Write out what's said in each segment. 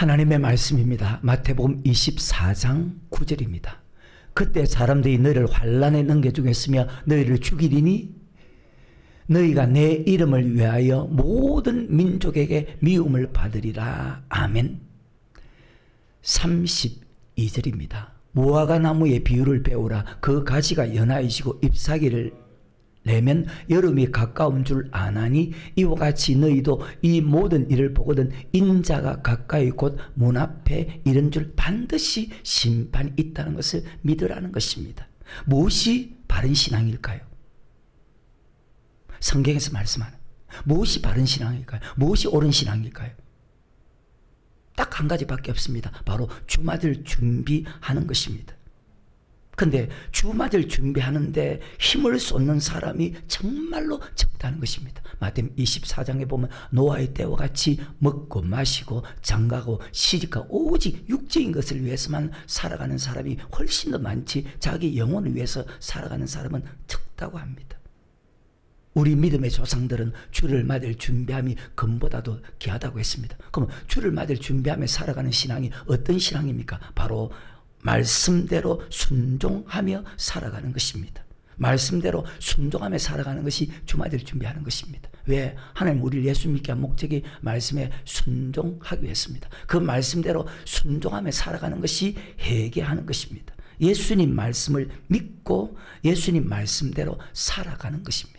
하나님의 말씀입니다. 마태복음 24장 9절입니다. 그때 사람들이 너희를 환난에 넘겨주겠으며 너희를 죽이리니 너희가 내 이름을 위하여 모든 민족에게 미움을 받으리라. 아멘. 32절입니다. 무화과 나무의 비유를 배우라. 그 가지가 연하이시고 잎사귀를 내면 여름이 가까운 줄 아나니 이와 같이 너희도 이 모든 일을 보거든 인자가 가까이 곧 문 앞에 이른 줄 반드시 심판이 있다는 것을 믿으라는 것입니다. 무엇이 바른 신앙일까요? 성경에서 말씀하는 무엇이 바른 신앙일까요? 무엇이 옳은 신앙일까요? 딱 한 가지밖에 없습니다. 바로 주맞을 준비하는 것입니다. 근데 주맞을 준비하는데 힘을 쏟는 사람이 정말로 적다는 것입니다. 마태복음 24장에 보면 노아의 때와 같이 먹고 마시고 장가고 시집가고 오직 육적인 것을 위해서만 살아가는 사람이 훨씬 더 많지 자기 영혼을 위해서 살아가는 사람은 적다고 합니다. 우리 믿음의 조상들은 주를 맞을 준비함이 금보다도 귀하다고 했습니다. 그럼 주를 맞을 준비하며 살아가는 신앙이 어떤 신앙입니까? 바로 말씀대로 순종하며 살아가는 것입니다. 말씀대로 순종하며 살아가는 것이 주 맞을 준비하는 것입니다. 왜? 하나님 우리를 예수 믿게 한 목적이 말씀에 순종하기 위해서입니다. 그 말씀대로 순종하며 살아가는 것이 회개하는 것입니다. 예수님 말씀을 믿고 예수님 말씀대로 살아가는 것입니다.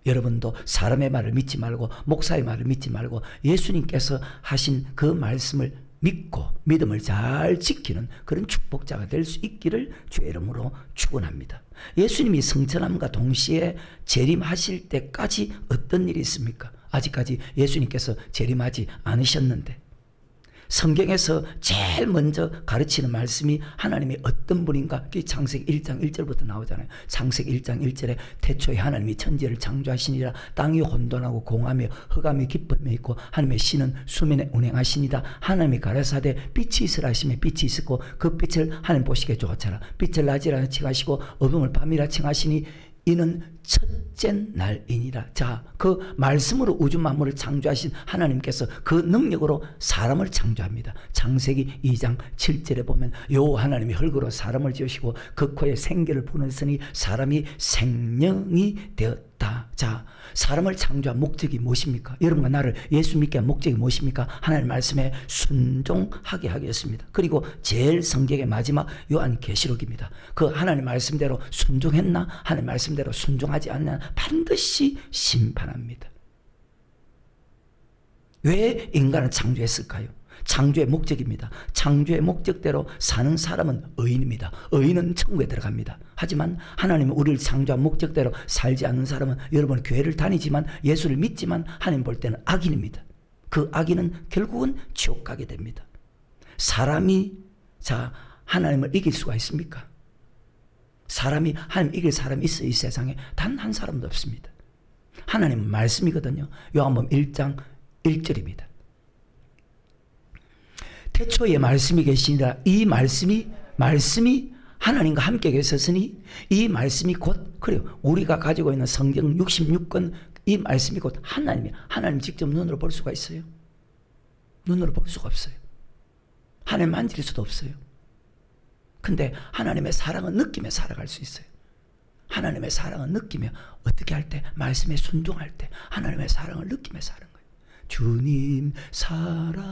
여러분도 사람의 말을 믿지 말고 목사의 말을 믿지 말고 예수님께서 하신 그 말씀을 믿고 믿음을 잘 지키는 그런 축복자가 될 수 있기를 주의 이름으로 축원합니다. 예수님이 성천함과 동시에 재림하실 때까지 어떤 일이 있습니까? 아직까지 예수님께서 재림하지 않으셨는데 성경에서 제일 먼저 가르치는 말씀이 하나님이 어떤 분인가? 창세기 1장 1절부터 나오잖아요. 창세기 1장 1절에 태초에 하나님이 천지를 창조하시니라. 땅이 혼돈하고 공하며 흑암이 깊음에 있고 하나님의 신은 수면에 운행하시니라. 하나님이 가라사대 빛이 있으라 하시며 빛이 있었고 그 빛을 하나님 보시기에 좋았더라. 빛을 낮이라 칭하시고 어둠을 밤이라 칭하시니 이는 첫째 날이니라. 자, 그 말씀으로 우주 만물을 창조하신 하나님께서 그 능력으로 사람을 창조합니다. 창세기 2장 7절에 보면 요 하나님이 흙으로 사람을 지으시고 그 코에 생기를 불어넣으니 사람이 생명이 되었다. 자, 사람을 창조한 목적이 무엇입니까? 여러분과 나를 예수 믿게 한 목적이 무엇입니까? 하나님 말씀에 순종하게 하기 위해서입니다. 그리고 제일 성경의 마지막 요한계시록입니다. 그 하나님 말씀대로 순종했나? 하나님 말씀대로 순종하지 않나? 반드시 심판합니다. 왜 인간을 창조했을까요? 창조의 목적입니다. 창조의 목적대로 사는 사람은 의인입니다. 의인은 천국에 들어갑니다. 하지만 하나님은 우리를 창조한 목적대로 살지 않는 사람은 여러분 교회를 다니지만 예수를 믿지만 하나님 볼 때는 악인입니다. 그 악인은 결국은 지옥 가게 됩니다. 사람이 하나님을 이길 수가 있습니까? 사람이 하나님 이길 사람이 있어요. 이 세상에 단 한 사람도 없습니다. 하나님은 말씀이거든요. 요한복음 1장 1절입니다. 태초에 말씀이 계시니라. 이 말씀이 하나님과 함께 계셨으니 이 말씀이 곧 그래요. 우리가 가지고 있는 성경 66권 이 말씀이 곧 하나님 직접 눈으로 볼 수가 있어요? 눈으로 볼 수가 없어요. 하나님 만질 수도 없어요. 근데 하나님의 사랑은 느끼며 살아갈 수 있어요. 하나님의 사랑은 느끼며 어떻게 할 때? 말씀에 순종할 때 하나님의 사랑을 느끼며 사는 거예요. 주님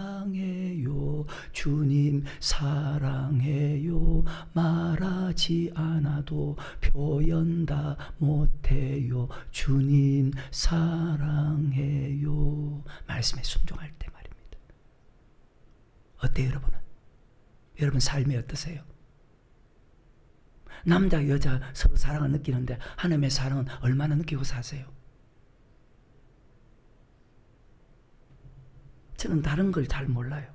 사랑해요. 주님 사랑해요. 말하지 않아도 표현 다 못해요. 주님 사랑해요. 말씀에 순종할 때 말입니다. 어때요 여러분은? 여러분 삶이 어떠세요? 남자 여자 서로 사랑을 느끼는데 하나님의 사랑은 얼마나 느끼고 사세요? 저는 다른 걸 잘 몰라요.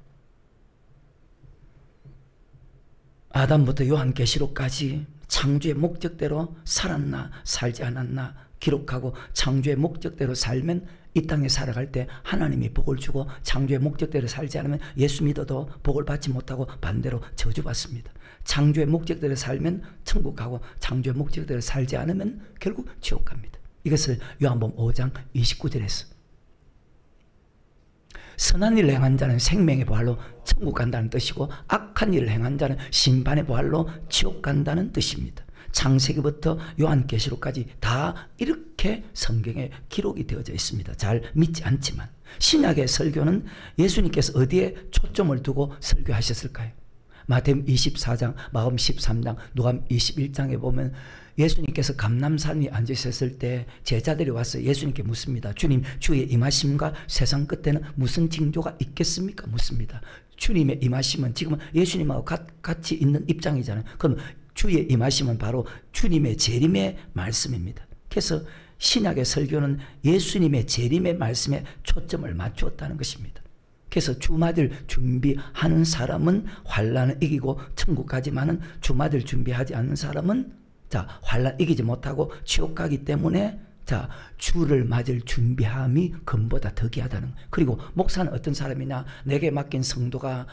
아담부터 요한계시록까지 창조의 목적대로 살았나 살지 않았나 기록하고 창조의 목적대로 살면 이 땅에 살아갈 때 하나님이 복을 주고 창조의 목적대로 살지 않으면 예수 믿어도 복을 받지 못하고 반대로 저주받습니다. 창조의 목적대로 살면 천국 가고 창조의 목적대로 살지 않으면 결국 지옥 갑니다. 이것을 요한복음 5장 29절에서 선한 일을 행한 자는 생명의 부활로 천국 간다는 뜻이고 악한 일을 행한 자는 심판의 부활로 지옥 간다는 뜻입니다. 창세기부터 요한계시록까지 다 이렇게 성경에 기록이 되어져 있습니다. 잘 믿지 않지만 신약의 설교는 예수님께서 어디에 초점을 두고 설교하셨을까요? 마태복음 24장, 마가복음 13장, 누가복음 21장에 보면 예수님께서 감람산 위에 앉으셨을 때 제자들이 와서 예수님께 묻습니다. 주님, 주의 임하심과 세상 끝에는 무슨 징조가 있겠습니까? 묻습니다. 주님의 임하심은 지금 예수님하고 같이 있는 입장이잖아요. 그럼 주의 임하심은 바로 주님의 재림의 말씀입니다. 그래서 신약의 설교는 예수님의 재림의 말씀에 초점을 맞추었다는 것입니다. 그래서 주맞을 준비하는 사람은 환난을 이기고 천국 가지만은 주맞을 준비하지 않는 사람은 환난 이기지 못하고 지옥 가기 때문에 주를 맞을 준비함이 금보다 더 귀하다는 거예요. 그리고 목사는 어떤 사람이냐, 내게 맡긴 성도가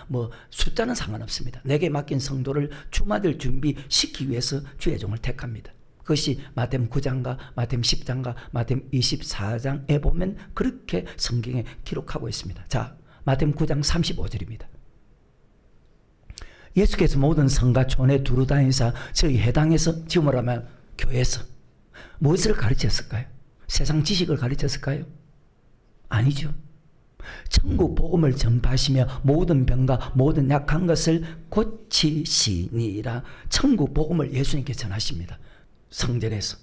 숫자는 상관없습니다. 내게 맡긴 성도를 주 맞을 준비시키기 위해서 주의 종을 택합니다. 그것이 마태복음 9장과 마태복음 10장과 마태복음 24장에 보면 그렇게 성경에 기록하고 있습니다. 마태복음 9장 35절입니다. 예수께서 모든 성과 촌에 두루 다니사 저희 해당에서, 지금으로 하면 교회에서 무엇을 가르쳤을까요? 세상 지식을 가르쳤을까요? 아니죠. 천국 복음을 전파하시며 모든 병과 모든 약한 것을 고치시니라. 천국 복음을 예수님께 전하십니다. 성전에서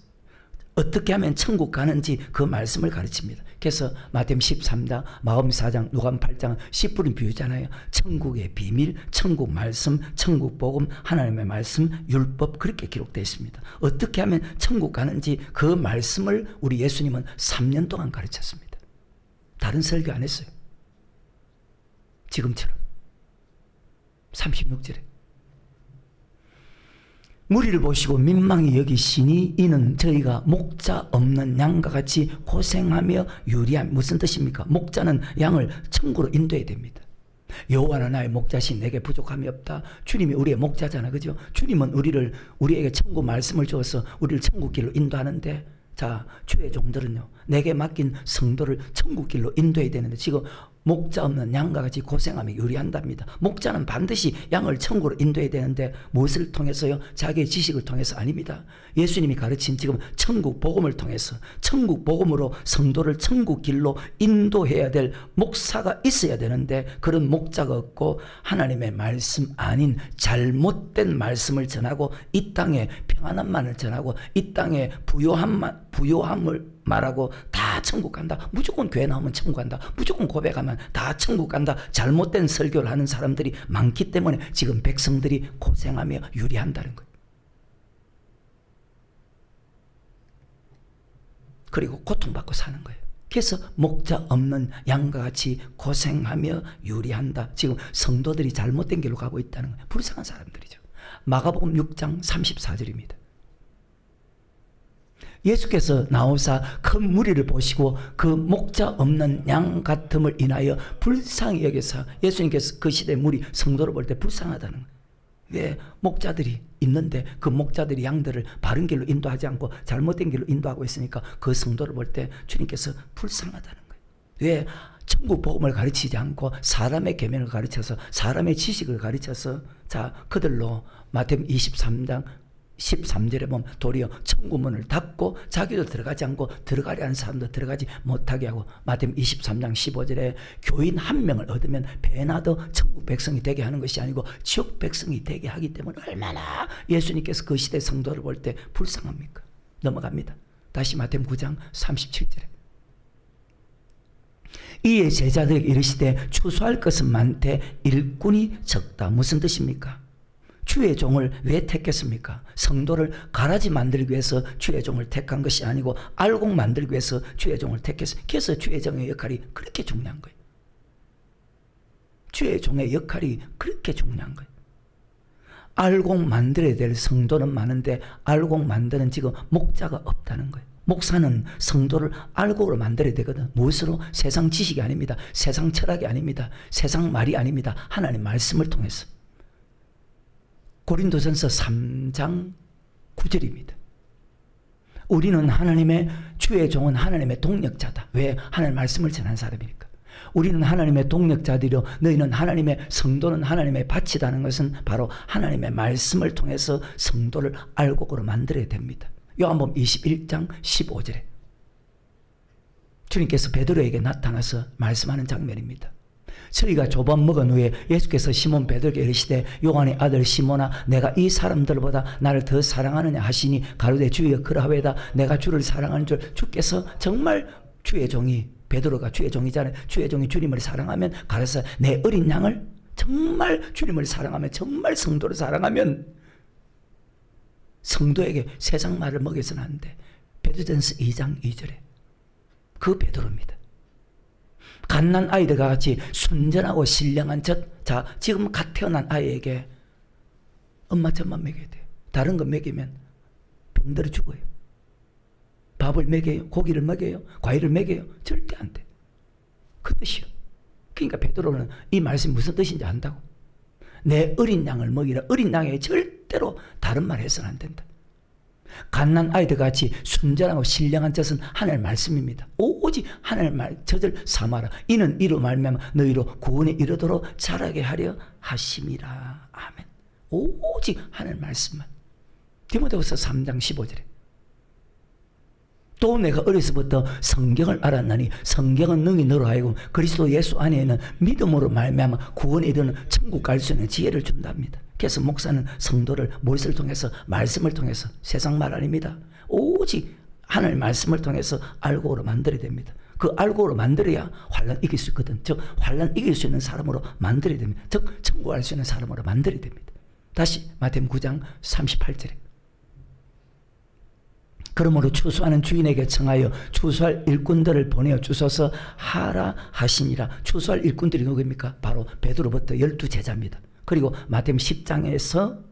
어떻게 하면 천국 가는지 그 말씀을 가르칩니다. 그래서 마태복음 13장, 마가복음 4장, 누가복음 8장 10분이 비유잖아요. 천국의 비밀, 천국 말씀, 천국 복음, 하나님의 말씀, 율법, 그렇게 기록되어 있습니다. 어떻게 하면 천국 가는지 그 말씀을 우리 예수님은 3년 동안 가르쳤습니다. 다른 설교 안 했어요. 지금처럼 36절에 무리를 보시고 민망히 여기시니 이는 저희가 목자 없는 양과 같이 고생하며 유리함. 무슨 뜻입니까? 목자는 양을 천국으로 인도해야 됩니다. 여호와는 나의 목자신 내게 부족함이 없다. 주님이 우리의 목자잖아, 그죠? 주님은 우리에게 천국 말씀을 주어서 우리를 천국 길로 인도하는데, 주의 종들은요, 내게 맡긴 성도를 천국 길로 인도해야 되는데 지금 목자 없는 양과 같이 고생하며 유리한답니다. 목자는 반드시 양을 천국으로 인도해야 되는데 무엇을 통해서요? 자기의 지식을 통해서 아닙니다. 예수님이 가르친 지금 천국 복음을 통해서, 천국 복음으로 성도를 천국 길로 인도해야 될 목사가 있어야 되는데 그런 목자가 없고 하나님의 말씀 아닌 잘못된 말씀을 전하고 이 땅에 평안함만을 전하고 이 땅에 부요함을 말하고 다 천국 간다. 무조건 교회 나오면 천국 간다. 무조건 고백하면 다 천국 간다. 잘못된 설교를 하는 사람들이 많기 때문에 지금 백성들이 고생하며 유리한다는 거예요. 그리고 고통받고 사는 거예요. 그래서 목자 없는 양과 같이 고생하며 유리한다. 지금 성도들이 잘못된 길로 가고 있다는 거예요. 불쌍한 사람들이죠. 마가복음 6장 34절입니다. 예수께서 나오사 큰 무리를 보시고 그 목자 없는 양 같음을 인하여 불쌍히 여기사, 예수님께서 그 시대 무리 성도를 볼 때 불쌍하다는 거예요. 왜? 목자들이 있는데 그 목자들이 양들을 바른 길로 인도하지 않고 잘못된 길로 인도하고 있으니까 그 성도를 볼 때 주님께서 불쌍하다는 거예요. 왜? 천국 복음을 가르치지 않고 사람의 계명을 가르쳐서 사람의 지식을 가르쳐서 그들로 마태복음 23장 13절에 보면 도리어 천국문을 닫고 자기도 들어가지 않고 들어가려 하는 사람도 들어가지 못하게 하고, 마태복음 23장 15절에 교인 한 명을 얻으면 배나도 천국 백성이 되게 하는 것이 아니고 지옥 백성이 되게 하기 때문에 얼마나 예수님께서 그 시대 성도를 볼 때 불쌍합니까? 넘어갑니다. 다시 마태복음 9장 37절에 이에 제자들에게 이르시되 추수할 것은 많되 일꾼이 적다. 무슨 뜻입니까? 주의 종을 왜 택했습니까? 성도를 가라지 만들기 위해서 주의 종을 택한 것이 아니고 알곡 만들기 위해서 주의 종을 택했어요. 그래서 주의 종의 역할이 그렇게 중요한 거예요. 주의 종의 역할이 그렇게 중요한 거예요. 알곡 만들어야 될 성도는 많은데 알곡 만드는 지금 목자가 없다는 거예요. 목사는 성도를 알곡으로 만들어야 되거든. 무엇으로? 세상 지식이 아닙니다. 세상 철학이 아닙니다. 세상 말이 아닙니다. 하나님 말씀을 통해서. 고린도전서 3장 9절입니다. 우리는 하나님의, 주의 종은 하나님의 동력자다. 왜? 하나님 말씀을 전한 사람이니까. 우리는 하나님의 동력자들이요 너희는 하나님의 성도는 하나님의 밭이라는 것은 바로 하나님의 말씀을 통해서 성도를 알곡으로 만들어야 됩니다. 요한복음 21장 15절에 주님께서 베드로에게 나타나서 말씀하는 장면입니다. 저희가 조반 먹은 후에 예수께서 시몬 베드로에게 이르시되 요한의 아들 시몬아 내가 이 사람들보다 나를 더 사랑하느냐 하시니 가로되 주여 그러하외다. 내가 주를 사랑하는 줄 주께서 정말 주의 종이 베드로가 주의 종이잖아요. 주의 종이 주님을 사랑하면 가라사 내 어린 양을 정말 주님을 사랑하면 정말 성도를 사랑하면 성도에게 세상 말을 먹여서는 안 돼. 베드로전서 2장 2절에 그 베드로입니다. 갓난 아이들과 같이 순전하고 신령한 자 지금 갓 태어난 아이에게 엄마 젖만 먹여야 돼요. 다른 거 먹이면 병들어 죽어요. 밥을 먹여요? 고기를 먹여요? 과일을 먹여요? 절대 안 돼. 그 뜻이요. 그러니까 베드로는 이 말씀이 무슨 뜻인지 안다고. 내 어린 양을 먹이라. 어린 양에 절대로 다른 말 해서는 안 된다. 갓난 아이들 같이 순전하고 신령한 젖은 하나님의 말씀입니다. 오직 하나님의 말 젖을 삼아라. 이는 이로 말미암아 너희로 구원에 이르도록 자라게 하려 하심이라. 아멘. 오직 하나님의 말씀만. 디모데후서 3장 15절에 또 내가 어려서부터 성경을 알았나니 성경은 능히 너로 하여금 그리스도 예수 안에 있는 믿음으로 말미암아 구원에 이르는 천국 갈 수 있는 지혜를 준답니다. 그래서 목사는 성도를 무엇을 통해서 말씀을 통해서 세상 말 아닙니다. 오직 하나님의 말씀을 통해서 알고로 만들어야 됩니다. 그 알고로 만들어야 환난 이길 수 있거든. 즉 환난 이길 수 있는 사람으로 만들어야 됩니다. 즉 천국 갈 수 있는 사람으로 만들어야 됩니다. 다시 마태복음 9장 38절에 그러므로 추수하는 주인에게 청하여 추수할 일꾼들을 보내어 주소서 하라 하시니라. 추수할 일꾼들이 누구입니까? 바로 베드로부터 12제자입니다. 그리고 마태복음 10장에서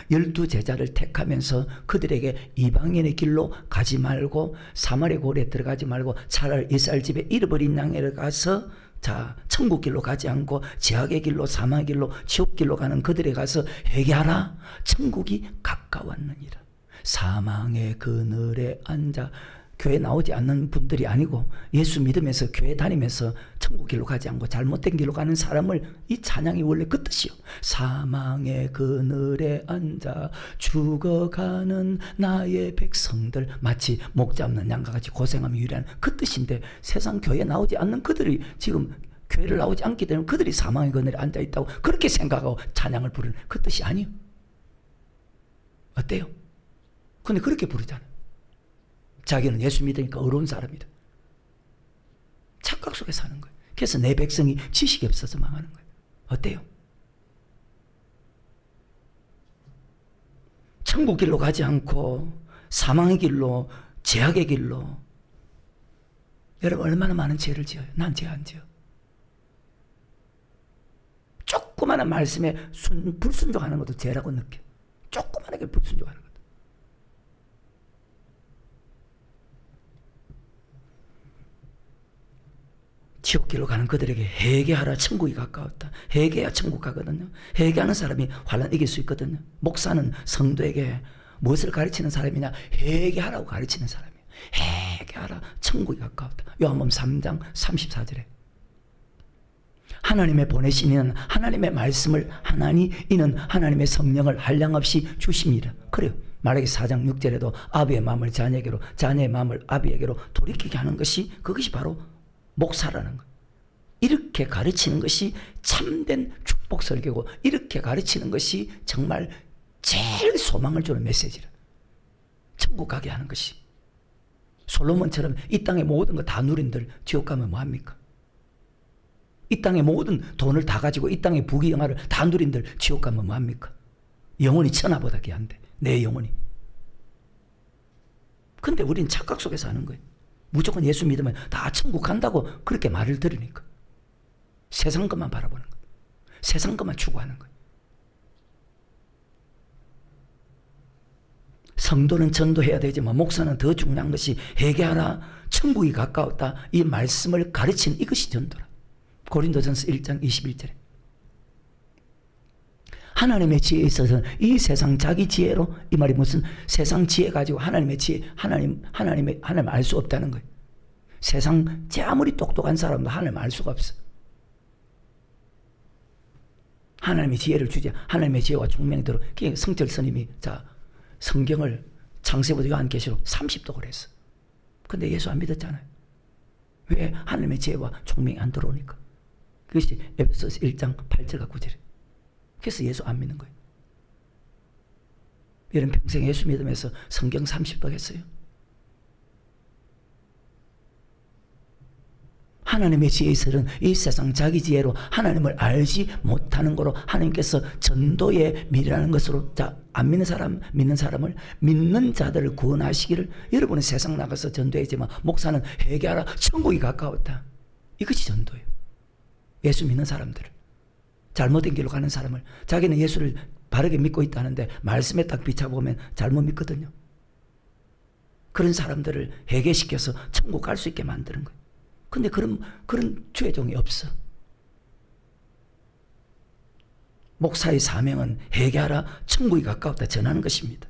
12제자를 택하면서 그들에게 이방인의 길로 가지 말고 사마리아 고리에 들어가지 말고 차라리 이스라엘 집에 잃어버린 양에를 가서 자 천국 길로 가지 않고 죄악의 길로 사망의 길로 지옥 길로 가는 그들에 가서 회개하라. 천국이 가까웠느니라. 사망의 그늘에 앉아 교회 나오지 않는 분들이 아니고 예수 믿으면서 교회 다니면서 천국 길로 가지 않고 잘못된 길로 가는 사람을 이 찬양이 원래 그 뜻이요. 사망의 그늘에 앉아 죽어가는 나의 백성들 마치 목 잡는 양과 같이 고생하며 유리하는 그 뜻인데 세상 교회에 나오지 않는 그들이 지금 교회를 나오지 않기 때문에 그들이 사망의 그늘에 앉아있다고 그렇게 생각하고 찬양을 부르는 그 뜻이 아니요. 어때요? 근데 그렇게 부르잖아요. 자기는 예수 믿으니까 어려운 사람이다. 착각 속에 사는 거예요. 그래서 내 백성이 지식이 없어서 망하는 거예요. 어때요? 천국 길로 가지 않고 사망의 길로 죄악의 길로 여러분 얼마나 많은 죄를 지어요. 난 죄 안 지어. 조그마한 말씀에 불순종하는 것도 죄라고 느껴. 조그마하게 불순종하는 것. 지옥길로 가는 그들에게 회개하라. 천국이 가까웠다. 회개해야 천국 가거든요. 회개하는 사람이 환난 이길 수 있거든요. 목사는 성도에게 무엇을 가르치는 사람이냐? 회개하라고 가르치는 사람이에요. 회개하라. 천국이 가까웠다. 요한복음 3장 34절에 하나님의 보내신 이는 하나님의 말씀을 하나니 이는 하나님의 성령을 한량없이 주십니다. 그래요. 말라기 4장 6절에도 아비의 마음을 자녀에게로 자녀의 마음을 아비에게로 돌이키게 하는 것이 그것이 바로 목사라는 것. 이렇게 가르치는 것이 참된 축복 설교고 이렇게 가르치는 것이 정말 제일 소망을 주는 메시지라. 천국 가게 하는 것이. 솔로몬처럼 이 땅의 모든 거 다 누린들 지옥 가면 뭐합니까? 이 땅의 모든 돈을 다 가지고 이 땅의 부귀영화를 다 누린들 지옥 가면 뭐합니까? 영혼이 천하보다 귀한데 내 영혼이. 근데 우린 착각 속에 사는 거예요. 무조건 예수 믿으면 다 천국 간다고 그렇게 말을 들으니까 세상 것만 바라보는 거예요. 세상 것만 추구하는 거예요. 성도는 전도해야 되지만 목사는 더 중요한 것이 회개하라. 천국이 가까웠다. 이 말씀을 가르치는 이것이 전도라. 고린도전서 1장 21절에 하나님의 지혜에 있어서는 이 세상 자기 지혜로 이 말이 무슨 세상 지혜 가지고 하나님의 지혜 하나님 알 수 없다는 거예요. 세상 제 아무리 똑똑한 사람도 하나님 알 수가 없어. 하나님의 지혜를 주지. 하나님의 지혜와 총명이 들어. 성철 스님이 성경을 창세부터 요한계시록 30독을 했어. 근데 예수 안 믿었잖아요. 왜? 하나님의 지혜와 총명이 안 들어오니까. 그것이 에베소서 1장 8절과 9절에. 그래서 예수 안 믿는 거예요. 여러분 평생 예수 믿으면서 성경 30독 했어요. 하나님의 지혜에서는 이 세상 자기 지혜로 하나님을 알지 못하는 거로 하나님께서 전도의 미래라는 것으로 안 믿는 사람, 믿는 사람을 믿는 자들을 구원하시기를. 여러분은 세상 나가서 전도했지만 목사는 회개하라, 천국이 가까웠다. 이것이 전도예요. 예수 믿는 사람들을, 잘못된 길로 가는 사람을, 자기는 예수를 바르게 믿고 있다는데 말씀에 딱 비춰보면 잘못 믿거든요. 그런 사람들을 회개시켜서 천국 갈 수 있게 만드는 거예요. 근데 그런 주의 종이 없어. 목사의 사명은 회개하라, 천국이 가까웠다 전하는 것입니다.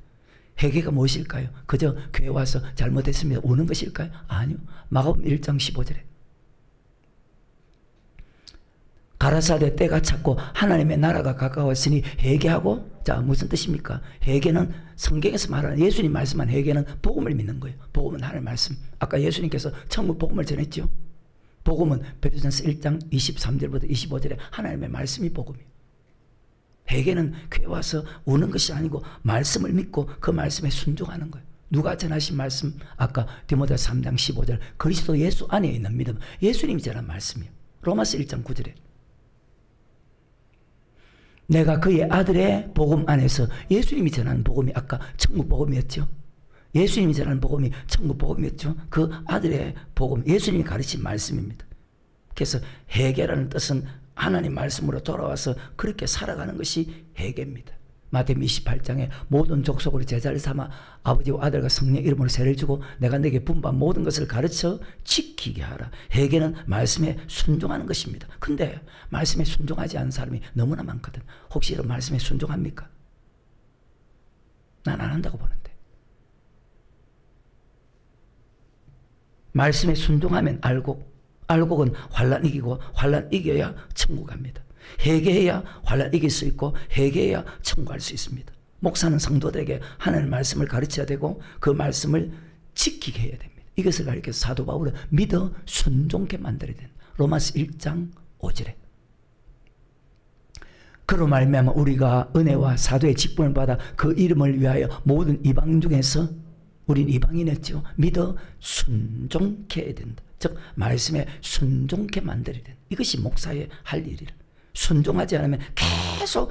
회개가 무엇일까요? 그저 교회 와서 잘못했습니다 우는 것일까요? 아니요. 마가복음 1장 15절에 가라사대 때가 찼고 하나님의 나라가 가까웠으니 회개하고. 무슨 뜻입니까? 회개는 성경에서 말하는 예수님 말씀한 회개는 복음을 믿는 거예요. 복음은 하나님의 말씀. 아까 예수님께서 천국 복음을 전했죠. 복음은 베드로전서 1장 23절부터 25절에 하나님의 말씀이 복음이에요. 회개는 교회 와서 우는 것이 아니고 말씀을 믿고 그 말씀에 순종하는 거예요. 누가 전하신 말씀? 아까 디모데후서 3장 15절 그리스도 예수 안에 있는 믿음. 예수님이 전한 말씀이에요. 로마서 1장 9절에 내가 그의 아들의 복음 안에서. 예수님이 전하는 복음이 아까 천국 복음이었죠. 예수님이 전하는 복음이 천국 복음이었죠. 그 아들의 복음, 예수님이 가르친 말씀입니다. 그래서 회개라는 뜻은 하나님 말씀으로 돌아와서 그렇게 살아가는 것이 회개입니다. 마태복음 28장에 모든 족속으로 제자를 삼아 아버지와 아들과 성령 이름으로 세례를 주고 내가 내게 분부한 모든 것을 가르쳐 지키게 하라. 회개는 말씀에 순종하는 것입니다. 근데 말씀에 순종하지 않는 사람이 너무나 많거든. 혹시 이런 말씀에 순종합니까? 난 안 한다고 보는데. 말씀에 순종하면 알곡은 환난 이기고 환난 이겨야 천국 갑니다. 회개해야 환난 이길 수 있고 회개해야 천국 갈 수 있습니다. 목사는 성도들에게 하나님의 말씀을 가르쳐야 되고 그 말씀을 지키게 해야 됩니다. 이것을 가르쳐서 사도 바울은 믿어 순종케 만들어야 된다. 로마서 1장 5절에 그로 말미암아 우리가 은혜와 사도의 직분을 받아 그 이름을 위하여 모든 이방 중에서 우린 이방인이었죠. 믿어 순종케 해야 된다. 즉 말씀에 순종케 만들어야 된다. 이것이 목사의 할 일이라. 순종하지 않으면 계속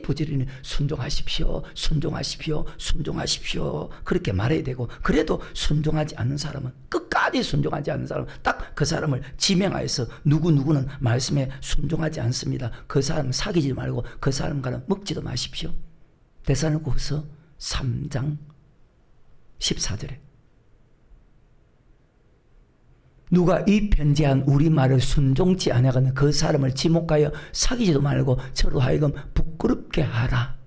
부지런히 순종하십시오, 순종하십시오, 순종하십시오 그렇게 말해야 되고, 그래도 순종하지 않는 사람은, 끝까지 순종하지 않는 사람은 딱 그 사람을 지명하여서 누구누구는 말씀에 순종하지 않습니다. 그 사람 사귀지 말고 그 사람과는 먹지도 마십시오. 데살로니가후서 3장 14절에 누가 이 편지한 우리 말을 순종치 아니하거든 그 사람을 지목하여 사귀지도 말고 저로 하여금 부끄럽게 하라.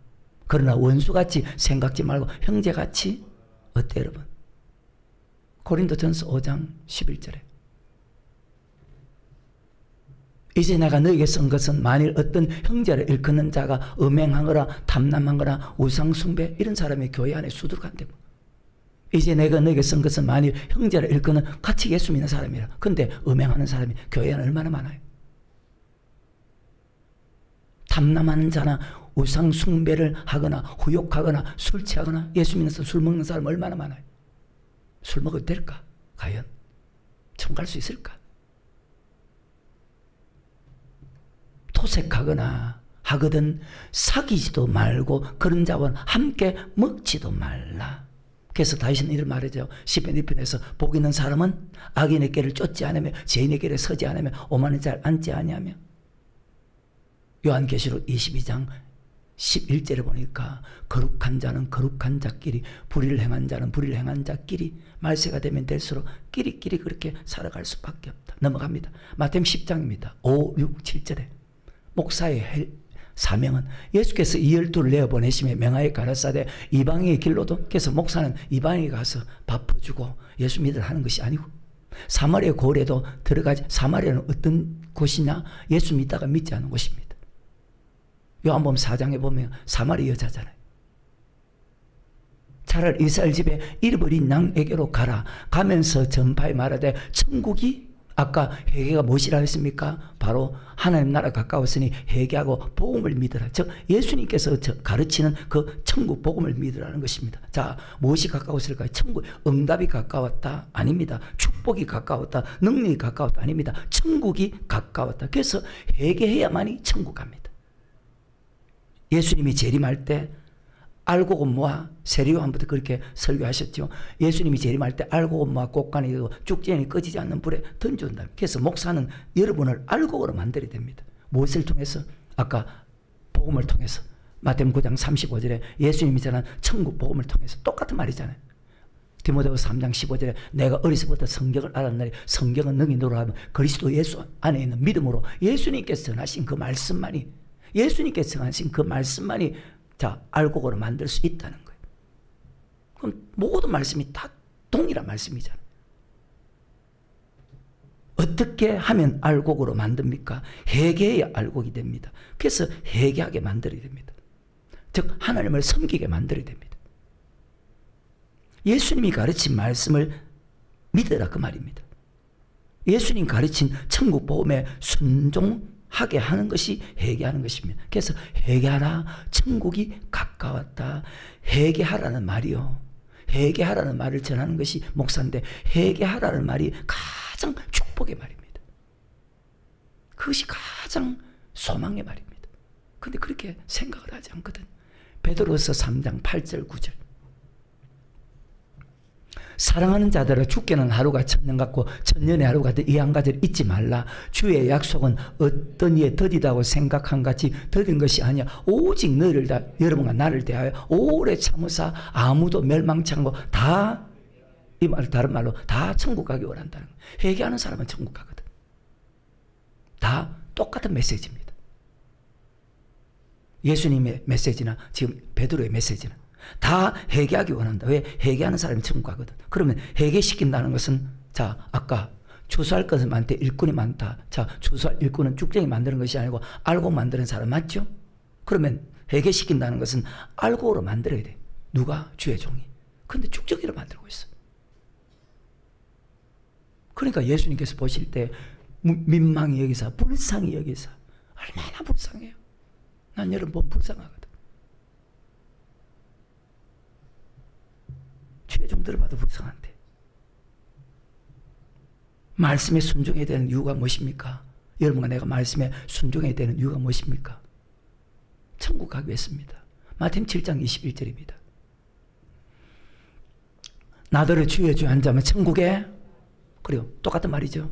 그러나 원수같이 생각지 말고 형제같이. 어때 여러분? 고린도전서 5장 11절에 이제 내가 너에게 쓴 것은 만일 어떤 형제를 일컫는 자가 음행하거나 탐남하거나 우상숭배 이런 사람이 교회 안에 수두룩한데 이제 내가 너에게 쓴 것은 만일 형제를 일컫는 같이 예수 믿는 사람이라. 근데 음행하는 사람이 교회 안에 얼마나 많아요. 탐남하는 자나 우상숭배를 하거나 후욕하거나 술 취하거나 예수 믿는 사람 술 먹는 사람 얼마나 많아요. 술 먹어도 될까? 과연 천국 갈 수 있을까? 토색하거나 하거든 사귀지도 말고 그런 자와 함께 먹지도 말라. 그래서 다윗은 이런 말이죠. 시편 1편에서 복 있는 사람은 악인의 길을 쫓지 않으며 죄인의 길에 서지 않으며 오만한 자를 앉지 아니하며. 요한계시록 22장 11절에 보니까 거룩한 자는 거룩한 자끼리 불의를 행한 자는 불의를 행한 자끼리 말세가 되면 될수록 끼리끼리 그렇게 살아갈 수밖에 없다. 넘어갑니다. 마태복음 10장입니다. 5, 6, 7절에 목사의 사명은 예수께서 이 12를 내어보내시며 명하여 가라사대 이방의 길로도. 그래서 목사는 이방에 가서 밥 퍼주고 예수 믿으라 하는 것이 아니고 사마리아 고을에도 들어가지. 사마리아는 어떤 곳이냐? 예수 믿다가 믿지 않은 곳입니다. 요한복음 4장에 보면 사마리 여자잖아요. 차라리 이스라엘 집에 잃어버린 양에게로 가라. 가면서 전파에 말하되 천국이, 아까 회개가 무엇이라 했습니까? 바로 하나님 나라 가까웠으니 회개하고 복음을 믿으라. 즉 예수님께서 가르치는 그 천국 복음을 믿으라는 것입니다. 자, 무엇이 가까웠을까요? 천국, 응답이 가까웠다? 아닙니다. 축복이 가까웠다? 능력이 가까웠다? 아닙니다. 천국이 가까웠다. 그래서 회개해야만이 천국 갑니다. 예수님이 재림할 때 알고 곧 모아, 세례요한부터 그렇게 설교하셨죠. 예수님이 재림할 때 알고 곧 모아 곳간에 쭉전이 꺼지지 않는 불에 던져온다. 그래서 목사는 여러분을 알고로 만들어야 됩니다. 무엇을 통해서? 아까 복음을 통해서. 마태복음 9장 35절에 예수님이 전한 천국 복음을 통해서 똑같은 말이잖아요. 디모데후서 3장 15절에 내가 어리서부터 성경을 알았나니 성경은 능히 노라하면 그리스도 예수 안에 있는 믿음으로 예수님께서 전하신 그 말씀만이, 예수님께서 전하신 그 말씀만이 자, 알곡으로 만들 수 있다는 거예요. 그럼 모든 말씀이 다 동일한 말씀이잖아요. 어떻게 하면 알곡으로 만듭니까? 회개해야 알곡이 됩니다. 그래서 회개하게 만들어야 됩니다. 즉 하나님을 섬기게 만들어야 됩니다. 예수님이 가르친 말씀을 믿으라 그 말입니다. 예수님 가르친 천국 복음에 순종하게 하는 것이 회개하는 것입니다. 그래서 회개하라, 천국이 가까웠다. 회개하라는 말이요, 회개하라는 말을 전하는 것이 목사인데, 회개하라는 말이 가장 축복의 말입니다. 그것이 가장 소망의 말입니다. 근데 그렇게 생각을 하지 않거든. 베드로서 3장 8절 9절 사랑하는 자들아 죽게는 하루가 천년 같고 천년의 하루 같은 이 한 가지를 잊지 말라. 주의 약속은 어떤 이에 더디다고 생각한 같이 더딘 것이 아니야. 오직 너희를 다 여러분과 나를 대하여 오래 참으사 아무도 멸망치 않고 다, 이 말 다른 말로 다 천국 가기 원한다는 거예요. 회개하는 사람은 천국 가거든. 다 똑같은 메시지입니다. 예수님의 메시지나 지금 베드로의 메시지나 다 회개하기 원한다. 왜? 회개하는 사람이 천국 가거든. 그러면 회개시킨다는 것은, 자, 아까 추수할 것은 많대 일꾼이 많다. 자, 추수할 일꾼은 쭉쟁이 만드는 것이 아니고 알고 만드는 사람 맞죠? 그러면 회개시킨다는 것은 알고로 만들어야 돼. 누가? 주의 종이. 근데 쭉쟁이로 만들고 있어. 그러니까 예수님께서 보실 때 민망히 여기서, 불쌍히 여기서, 얼마나 불쌍해요. 난 여러분 보면 불쌍하거든. 주의 종들을 봐도 불쌍한데. 말씀에 순종해야 되는 이유가 무엇입니까? 여러분과 내가 말씀에 순종해야 되는 이유가 무엇입니까? 천국 가기 위해서입니다. 마태복음 7장 21절입니다. 나더러 주의 주의 한 자면 천국에, 그리고 똑같은 말이죠.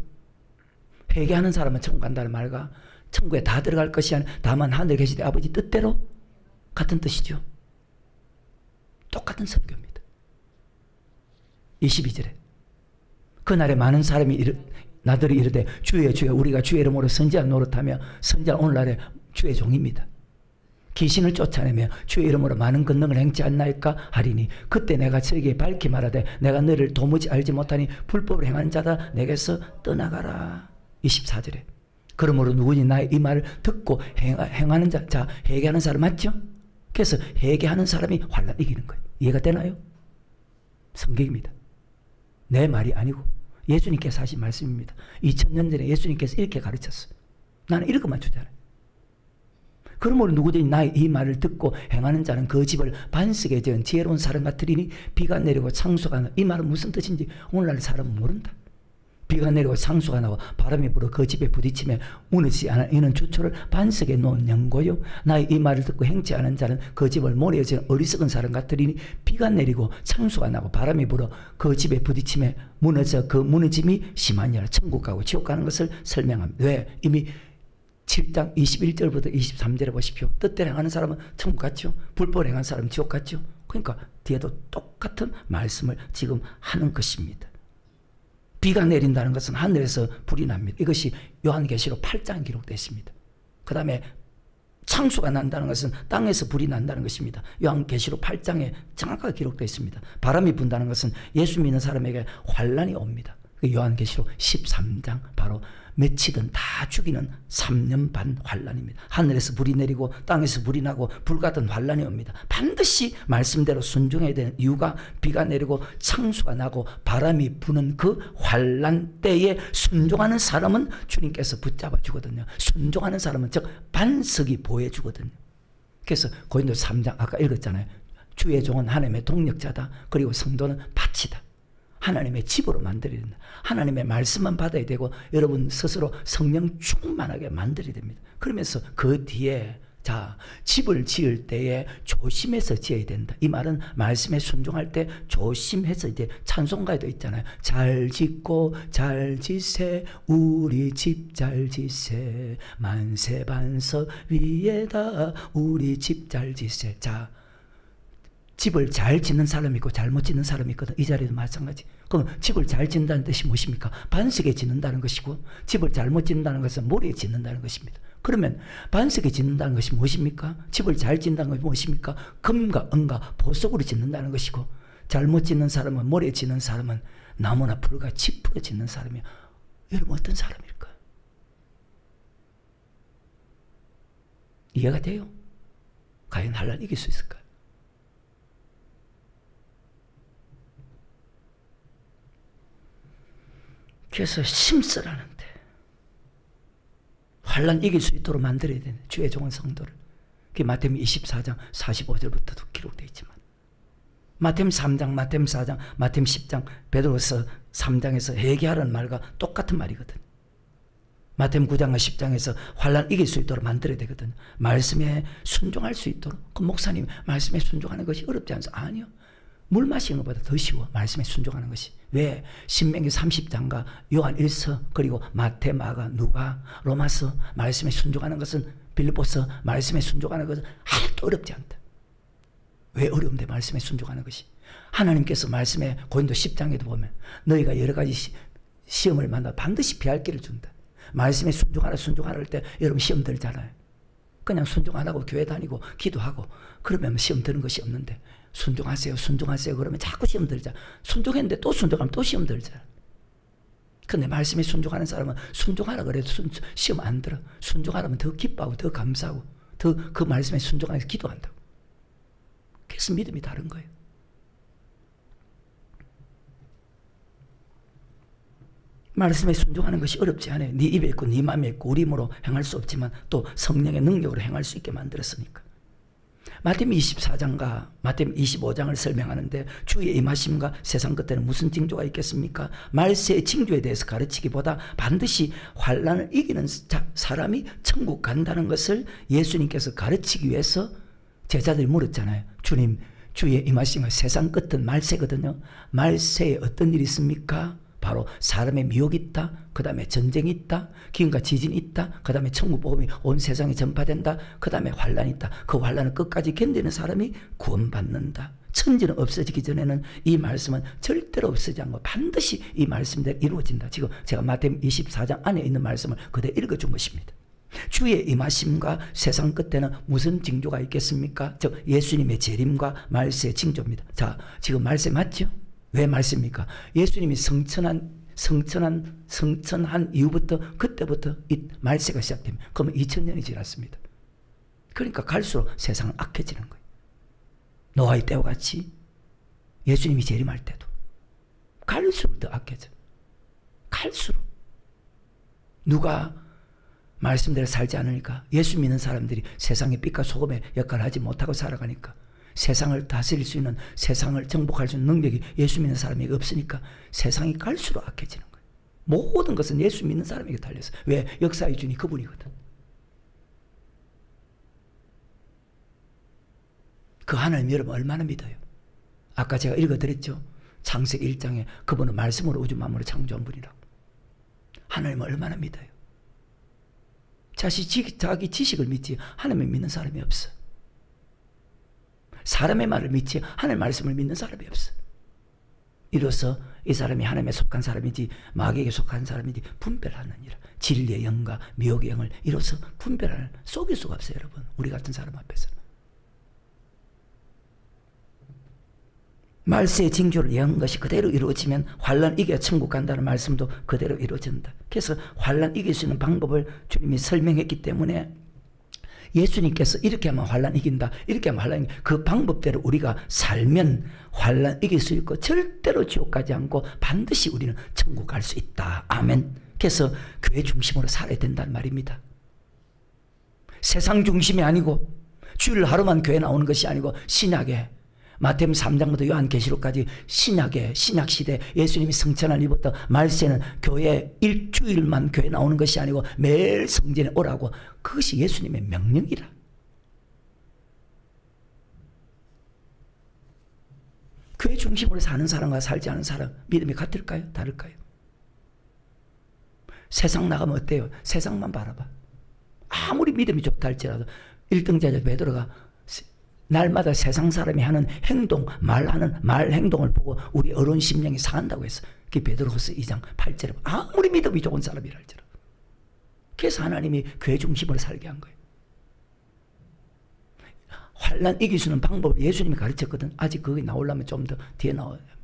회개하는 사람은 천국 간다는 말과 천국에 다 들어갈 것이 아니라 다만 하늘에 계시되 아버지 뜻대로, 같은 뜻이죠. 똑같은 설교입니다. 22절에 그날에 많은 사람이 나더러 이르되 주여 주여 우리가 주의 이름으로 선지자 노릇하며, 선지자 오늘날에 주의 종입니다. 귀신을 쫓아내며 주의 이름으로 많은 권능을 행치 않나이까 하리니 그때 내가 저에게 밝히 말하되 내가 너를 도무지 알지 못하니 불법을 행하는 자다 내게서 떠나가라. 24절에 그러므로 누구니 나의 이 말을 듣고 행하는 자, 자, 회개하는 사람 맞죠? 그래서 회개하는 사람이 환난 이기는 거예요. 이해가 되나요? 성경입니다. 내 말이 아니고 예수님께서 하신 말씀입니다. 2000년 전에 예수님께서 이렇게 가르쳤어요. 나는 이렇게만 주잖아요. 그러므로 누구든지 나의 이 말을 듣고 행하는 자는 그 집을 반석에 지은 지혜로운 사람 같으리니 비가 내리고 창수가 나고, 이 말은 무슨 뜻인지 오늘날 사람은 모른다. 비가 내리고 창수가 나고 바람이 불어 그 집에 부딪히며 무너지지 않아. 이는 주초를 반석에 놓은 연고요. 나의 이 말을 듣고 행치 않은 자는 그 집을 모래에 지은 어리석은 사람 같으리니 비가 내리고 창수가 나고 바람이 불어 그 집에 부딪히며 무너져 그 무너짐이 심하니라. 천국 가고 지옥 가는 것을 설명합니다. 왜? 이미 7장 21절부터 23절에 보십시오. 뜻대로 행하는 사람은 천국 갔죠. 불법을 행하는 사람은 지옥 갔죠. 그러니까 뒤에도 똑같은 말씀을 지금 하는 것입니다. 비가 내린다는 것은 하늘에서 불이 납니다. 이것이 요한계시록 8장에 기록되어 있습니다. 그 다음에 창수가 난다는 것은 땅에서 불이 난다는 것입니다. 요한계시록 8장에 정확하게 기록되어 있습니다. 바람이 분다는 것은 예수 믿는 사람에게 환난이 옵니다. 요한계시록 13장 바로 며칠은 다 죽이는 3년 반 환란입니다. 하늘에서 불이 내리고 땅에서 불이 나고 불같은 환란이 옵니다. 반드시 말씀대로 순종해야 되는 이유가 비가 내리고 창수가 나고 바람이 부는 그 환란 때에 순종하는 사람은 주님께서 붙잡아 주거든요. 순종하는 사람은 즉 반석이 보여 주거든요. 그래서 고린도서 3장 아까 읽었잖아요. 주의 종은 하나님의 동력자다. 그리고 성도는 밭이다. 하나님의 집으로 만들어야 된다. 하나님의 말씀만 받아야 되고 여러분 스스로 성령 충만하게 만들어야 됩니다. 그러면서 그 뒤에 자 집을 지을 때에 조심해서 지어야 된다. 이 말은 말씀에 순종할 때 조심해서 이제 찬송가에도 있잖아요. 잘 짓고 잘 지세 우리 집 잘 지세 만세 반석 위에다 우리 집 잘 지세. 자 집을 잘 짓는 사람이 있고 잘못 짓는 사람이 있거든. 이 자리도 마찬가지. 그럼 집을 잘 짓는다는 뜻이 무엇입니까? 반석에 짓는다는 것이고 집을 잘못 짓는다는 것은 모래에 짓는다는 것입니다. 그러면 반석에 짓는다는 것이 무엇입니까? 집을 잘 짓는다는 것이 무엇입니까? 금과 은과 보석으로 짓는다는 것이고 잘못 짓는 사람은 모래에 짓는 사람은 나무나 풀과 짚으로 짓는 사람이야. 여러분 어떤 사람일까요? 이해가 돼요? 과연 환란 이길 수 있을까요? 그래서 심쓰라는데 환란 이길 수 있도록 만들어야 되는 주의 종은 성도를. 그게 마태복음 24장 45절부터도 기록되어 있지만 마태복음 3장, 마태복음 4장, 마태복음 10장, 베드로서 3장에서 회개하라는 말과 똑같은 말이거든. 마태복음 9장과 10장에서 환란 이길 수 있도록 만들어야 되거든. 말씀에 순종할 수 있도록. 그 목사님 말씀에 순종하는 것이 어렵지 않습니까? 아니요. 물 마시는 것보다 더 쉬워. 말씀에 순종하는 것이. 왜? 신명기 30장과 요한 1서 그리고 마태, 마가, 누가, 로마서 말씀에 순종하는 것은 빌립보서 말씀에 순종하는 것은 하나도 어렵지 않다. 왜 어려운데 말씀에 순종하는 것이? 하나님께서 말씀에 고린도 10장에도 보면 너희가 여러 가지 시험을 만나 반드시 피할 길을 준다. 말씀에 순종하라 할 때 여러분 시험 들잖아요. 그냥 순종 안 하고 교회 다니고 기도하고 그러면 시험 드는 것이 없는데 순종하세요 그러면 자꾸 시험 들자. 순종했는데 또 순종하면 또 시험 들자. 근데 말씀에 순종하는 사람은 순종하라 그래도 시험 안 들어. 순종하라면 더 기뻐하고 더 감사하고 더 그 말씀에 순종하면서 기도한다고. 그래서 믿음이 다른 거예요. 말씀에 순종하는 것이 어렵지 않아요. 네 입에 있고 네 마음에 있고 우리 힘으로 행할 수 없지만 또 성령의 능력으로 행할 수 있게 만들었으니까. 마태복음 24장과 마태복음 25장을 설명하는데 주의 임하심과 세상 끝에는 무슨 징조가 있겠습니까? 말세의 징조에 대해서 가르치기보다 반드시 환난을 이기는 사람이 천국 간다는 것을 예수님께서 가르치기 위해서 제자들이 물었잖아요. 주님, 주의 임하심과 세상 끝은 말세거든요. 말세에 어떤 일이 있습니까? 바로 사람의 미혹이 있다. 그 다음에 전쟁이 있다. 기근과 지진이 있다. 그 다음에 천국 복음이 온 세상에 전파된다. 그 다음에 환란이 있다. 그 환란을 끝까지 견디는 사람이 구원받는다. 천지는 없어지기 전에는 이 말씀은 절대로 없어지지 않고 반드시 이 말씀대로 이루어진다. 지금 제가 마태복음 24장 안에 있는 말씀을 그대로 읽어준 것입니다. 주의 임하심과 세상 끝에는 무슨 징조가 있겠습니까? 즉 예수님의 재림과 말세의 징조입니다. 자, 지금 말세 맞죠? 왜 말씀입니까? 예수님이 성천한 이후부터 그때부터 이 말세가 시작됩니다. 그러면 2000년이 지났습니다. 그러니까 갈수록 세상은 악해지는 거예요. 노아의 때와 같이 예수님이 재림할 때도 갈수록 더 악해져. 갈수록 누가 말씀대로 살지 않으니까 예수 믿는 사람들이 세상의 빛과 소금의 역할을 하지 못하고 살아가니까 세상을 다스릴 수 있는, 세상을 정복할 수 있는 능력이 예수 믿는 사람에게 없으니까 세상이 갈수록 악해지는 거예요. 모든 것은 예수 믿는 사람에게 달려서. 왜? 역사의 주인이 그분이거든. 그 하나님 여러분 얼마나 믿어요? 아까 제가 읽어드렸죠. 창세기 1장에 그분은 말씀으로 우주 만물을 창조한 분이라고. 하나님 얼마나 믿어요? 자기 지식을 믿지 하나님을 믿는 사람이 없어. 사람의 말을 믿지 하나님의 말씀을 믿는 사람이 없어. 이로써 이 사람이 하나님에 속한 사람인지 마귀에게 속한 사람인지 분별하느니라. 진리의 영과 미혹의 영을 이로써 분별하는, 속일 수가 없어요. 여러분, 우리 같은 사람 앞에서는. 말세의 징조를 예언한 것이 그대로 이루어지면 환난 이겨야 천국 간다는 말씀도 그대로 이루어진다. 그래서 환난 이길 수 있는 방법을 주님이 설명했기 때문에 예수님께서 이렇게 하면 환난 이긴다, 이렇게 하면 환난 이긴다, 그 방법대로 우리가 살면 환난 이길 수 있고 절대로 지옥 가지 않고 반드시 우리는 천국 갈 수 있다. 아멘. 그래서 교회 중심으로 살아야 된다는 말입니다. 세상 중심이 아니고 주일 하루만 교회 나오는 것이 아니고 신약에 마태복음 3장부터 요한계시록까지 신약의 신약시대 예수님이 성천한 이부터 말세는 교회 일주일만 교회 나오는 것이 아니고 매일 성전에 오라고, 그것이 예수님의 명령이라. 교회 중심으로 사는 사람과 살지 않은 사람 믿음이 같을까요? 다를까요? 세상 나가면 어때요? 세상만 바라봐. 아무리 믿음이 좋다 할지라도 1등 제자 베드로가 날마다 세상 사람이 하는 행동, 말 행동을 보고 우리 어른 심령이 상한다고 했어. 그게 베드로후서 2장 8절에 아무리 믿음이 좋은 사람이라 할지라도. 그래서 하나님이 교회 중심으로 살게 한 거예요. 환난 이길 수 있는 방법을 예수님이 가르쳤거든. 아직 그게 나오려면 좀 더 뒤에 나와야 합니다.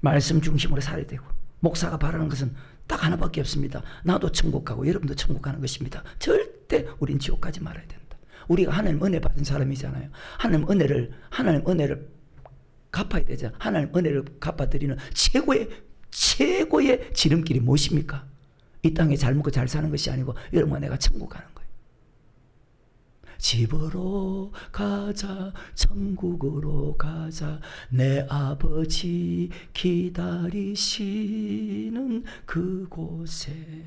말씀 중심으로 살아야 되고, 목사가 바라는 것은 딱 하나밖에 없습니다. 나도 천국 가고 여러분도 천국 가는 것입니다. 절대 우린 지옥 가지 말아야 된다. 우리가 하나님 은혜 받은 사람이잖아요. 하나님 은혜를 갚아야 되잖아요. 하나님 은혜를 갚아드리는 최고의 지름길이 무엇입니까? 이 땅에 잘 먹고 잘 사는 것이 아니고 여러분과 내가 천국 가는 거예요. 집으로 가자, 천국으로 가자, 내 아버지 기다리시는 그곳에.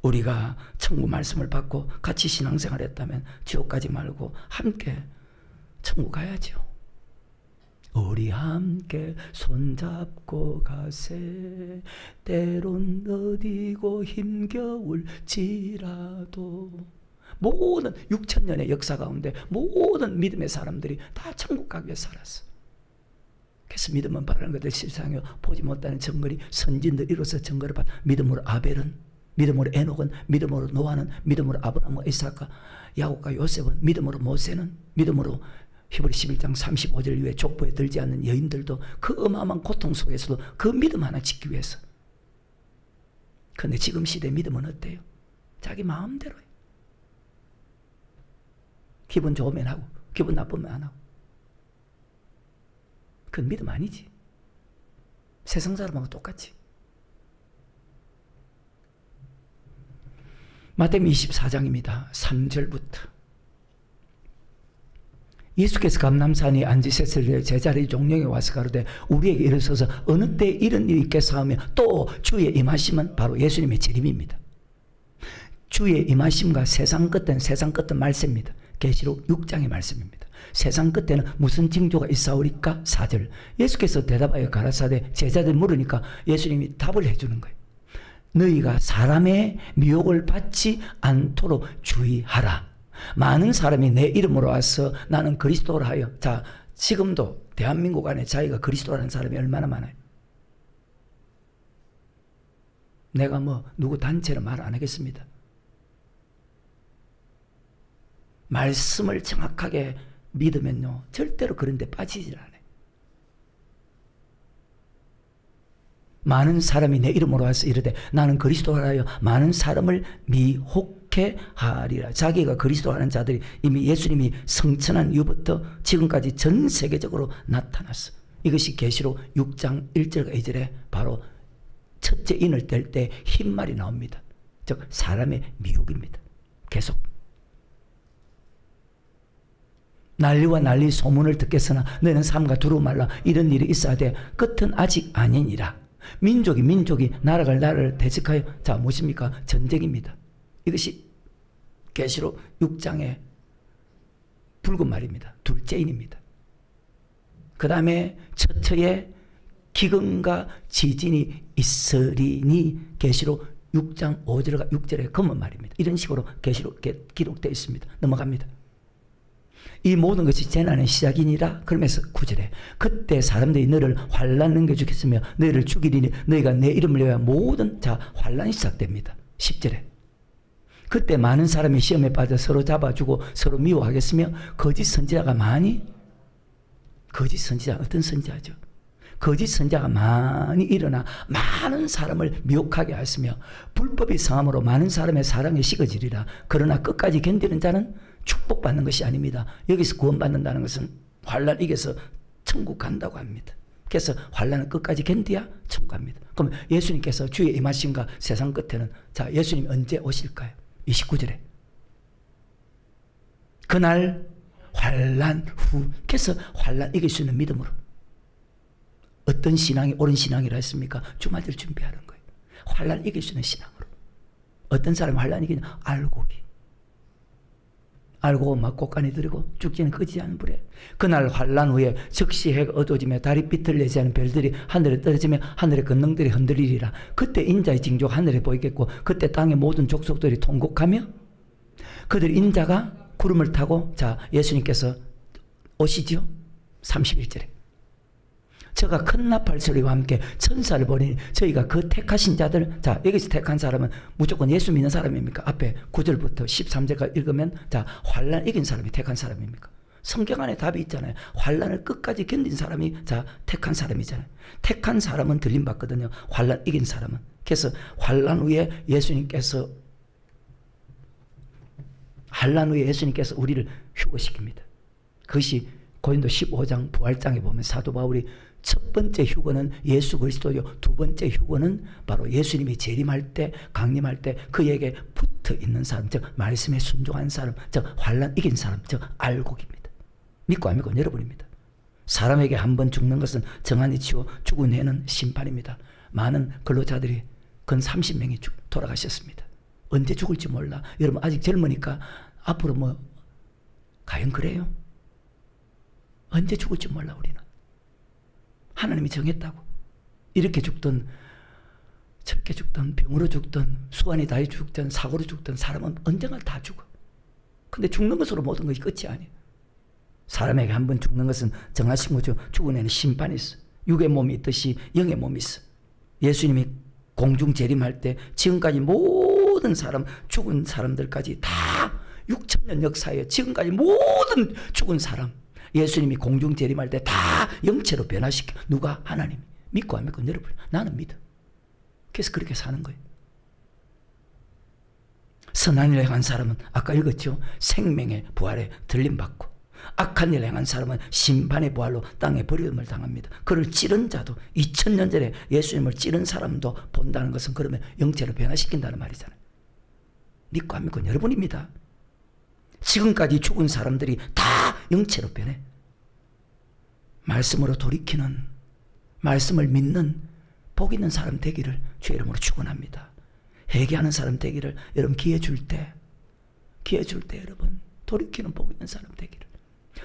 우리가 천국 말씀을 받고 같이 신앙생활 했다면 지옥 가지 말고 함께 천국 가야죠. 우리 함께 손잡고 가세, 때론 어디고 힘겨울지라도. 모든 6,000년의 역사 가운데 모든 믿음의 사람들이 다 천국 가기 위해 살았어. 그래서 믿음은 바라는 것들 실상이요 보지 못하는 정거리, 선진들 이로써 정거를 받. 믿음으로 아벨은, 믿음으로 에녹은, 믿음으로 노아는, 믿음으로 아브라함과 이삭과 야곱과 요셉은, 믿음으로 모세는, 믿음으로 히브리 11장 35절 이후에 족보에 들지 않는 여인들도 그 어마어마한 고통 속에서도 그 믿음 하나 지키기 위해서. 그런데 지금 시대 믿음은 어때요? 자기 마음대로 해요. 기분 좋으면 하고 기분 나쁘면 안 하고. 그건 믿음 아니지. 세상 사람하고 똑같이. 마태복음 24장입니다. 3절부터. 예수께서 감람산에 앉으셨을 제자들이 종령에 와서 가로되 우리에게 일어서서 어느 때 이런 일이 있겠사 하며 또 주의 임하심은 바로 예수님의 재림입니다. 주의 임하심과 세상 끝은 말씀입니다. 계시록 6장의 말씀입니다. 세상 끝에는 무슨 징조가 있사오리까? 4절. 예수께서 대답하여 가라사대, 제자들 물으니까 예수님이 답을 해주는 거예요. 너희가 사람의 미혹을 받지 않도록 주의하라. 많은 사람이 내 이름으로 와서 나는 그리스도라 하여. 자, 지금도 대한민국 안에 자기가 그리스도라는 사람이 얼마나 많아요. 내가 누구 단체는 말 안 하겠습니다. 말씀을 정확하게 믿으면요 절대로 그런 데 빠지질 않아요. 많은 사람이 내 이름으로 와서 이르되 나는 그리스도라 하여 많은 사람을 미혹해 하리라. 자기가 그리스도라는 자들이 이미 예수님이 성천한 이후부터 지금까지 전 세계적으로 나타났어. 이것이 계시록 6장 1절과 2절에 바로 첫째 인을 뗄 때 흰말이 나옵니다. 즉 사람의 미혹입니다. 계속 난리와 난리 소문을 듣겠으나 너희는 삼가 두루 말라. 이런 일이 있어야 돼. 끝은 아직 아니니라. 민족이 나라를 대적하여. 자, 무엇입니까? 전쟁입니다. 이것이 계시록 6장의 붉은 말입니다. 둘째 인입니다. 그 다음에 처처에 기근과 지진이 있으리니 계시록 6장 5절과 6절의 검은 말입니다. 이런 식으로 계시록 기록되어 있습니다. 넘어갑니다. 이 모든 것이 재난의 시작이니라. 그러면서 9절에 그때 사람들이 너를 환난 넘겨주겠으며 너희를 죽이리니 너희가 내 이름을 위하여 모든 환난이 시작됩니다. 10절에 그때 많은 사람이 시험에 빠져 서로 잡아주고 서로 미워하겠으며 거짓 선지자가 많이 거짓 선지자 어떤 선지자죠? 거짓 선지자가 많이 일어나 많은 사람을 미혹하게 하였으며 불법이 성함으로 많은 사람의 사랑에 식어지리라. 그러나 끝까지 견디는 자는 축복받는 것이 아닙니다. 여기서 구원받는다는 것은 환난 이겨서 천국 간다고 합니다. 그래서 환난은 끝까지 견디야 천국 갑니다. 그럼 예수님께서 주의 임하심과 세상 끝에는 자 예수님 언제 오실까요? 29절에 그날 환난 후. 그래서 환난 이길 수 있는 믿음으로 어떤 신앙이 옳은 신앙이라 했습니까? 주마들 준비하는 거예요. 환난 이길 수 있는 신앙으로. 어떤 사람이 환난 이기냐? 알고기. 알고 막 꽃간이 들이고 죽지는 끄지 않은 불에 그날 환난 후에 즉시 해가 어두워지며 달이 비틀리지 않은 별들이 하늘에 떨어지며 하늘의 권능들이 흔들리리라. 그때 인자의 징조가 하늘에 보이겠고 그때 땅의 모든 족속들이 통곡하며 그들 인자가 구름을 타고 자 예수님께서 오시지요. 31절에 저가 큰 나팔 소리와 함께 천사를 보내니 저희가 그 택하신 자들 자 여기서 택한 사람은 무조건 예수 믿는 사람입니까? 앞에 9절부터 13절까지 읽으면 자 환난 이긴 사람이 택한 사람입니까? 성경 안에 답이 있잖아요. 환난을 끝까지 견딘 사람이 자 택한 사람이잖아요. 택한 사람은 들림받거든요. 환난 이긴 사람은. 그래서 환난 후에 예수님께서 우리를 휴거시킵니다. 그것이 고린도 15장 부활장에 보면 사도 바울이 첫 번째 휴거는 예수 그리스도요. 두 번째 휴거는 바로 예수님이 재림할 때 강림할 때 그에게 붙어 있는 사람 즉 말씀에 순종한 사람 즉 환난 이긴 사람 즉 알곡입니다. 믿고 안 믿고 여러분입니다. 사람에게 한 번 죽는 것은 정한이 치워 죽은 해는 심판입니다. 많은 근로자들이 근 30명이 돌아가셨습니다. 언제 죽을지 몰라. 여러분 아직 젊으니까 앞으로 뭐 과연 그래요? 언제 죽을지 몰라. 우리는 하나님이 정했다고. 이렇게 죽든 저렇게 죽든 병으로 죽든 수완이 다해 죽든 사고로 죽든 사람은 언젠가 다 죽어. 근데 죽는 것으로 모든 것이 끝이 아니에요. 사람에게 한 번 죽는 것은 정하신 거죠. 죽은 애는 심판이 있어. 육의 몸이 있듯이 영의 몸이 있어. 예수님이 공중 재림할 때 지금까지 모든 사람 죽은 사람들까지 다 6,000년 역사에 지금까지 모든 죽은 사람 예수님이 공중 재림할 때 다 영체로 변화시켜. 누가? 하나님. 믿고 안 믿고 여러분 나는 믿어. 그래서 그렇게 사는 거예요. 선한 일 행한 사람은 아까 읽었죠. 생명의 부활에 들림받고 악한 일 행한 사람은 심판의 부활로 땅에 버림을 당합니다. 그를 찌른 자도 2000년 전에 예수님을 찌른 사람도 본다는 것은 그러면 영체로 변화시킨다는 말이잖아요. 믿고 안 믿고 여러분입니다. 지금까지 죽은 사람들이 다 영체로 변해. 말씀으로 돌이키는 말씀을 믿는 복 있는 사람 되기를 주의 이름으로 축원합니다. 회개하는 사람 되기를 여러분 기회 줄 때 여러분 돌이키는 복 있는 사람 되기를.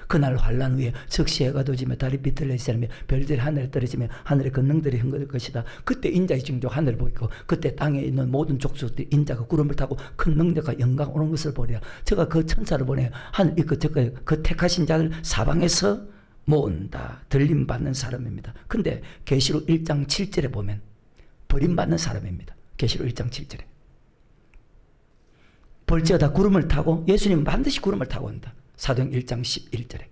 그날 환난 후에 즉시 해가 도지며 달이 비틀리지 않으며 별들이 하늘에 떨어지며 하늘의 권능들이 흔들릴 것이다. 그때 인자의 징조 하늘을 보이고 그때 땅에 있는 모든 족속들이 인자가 구름을 타고 큰 능력과 영광 오는 것을 보리라. 제가 그 천사를 보내 하늘 그 택하신 자를 사방에서 모은다. 들림받는 사람입니다. 근데 계시록 1장 7절에 보면 버림받는 사람입니다. 계시록 1장 7절에 볼지어다 구름을 타고 예수님은 반드시 구름을 타고 온다. 사도행 1장 11절에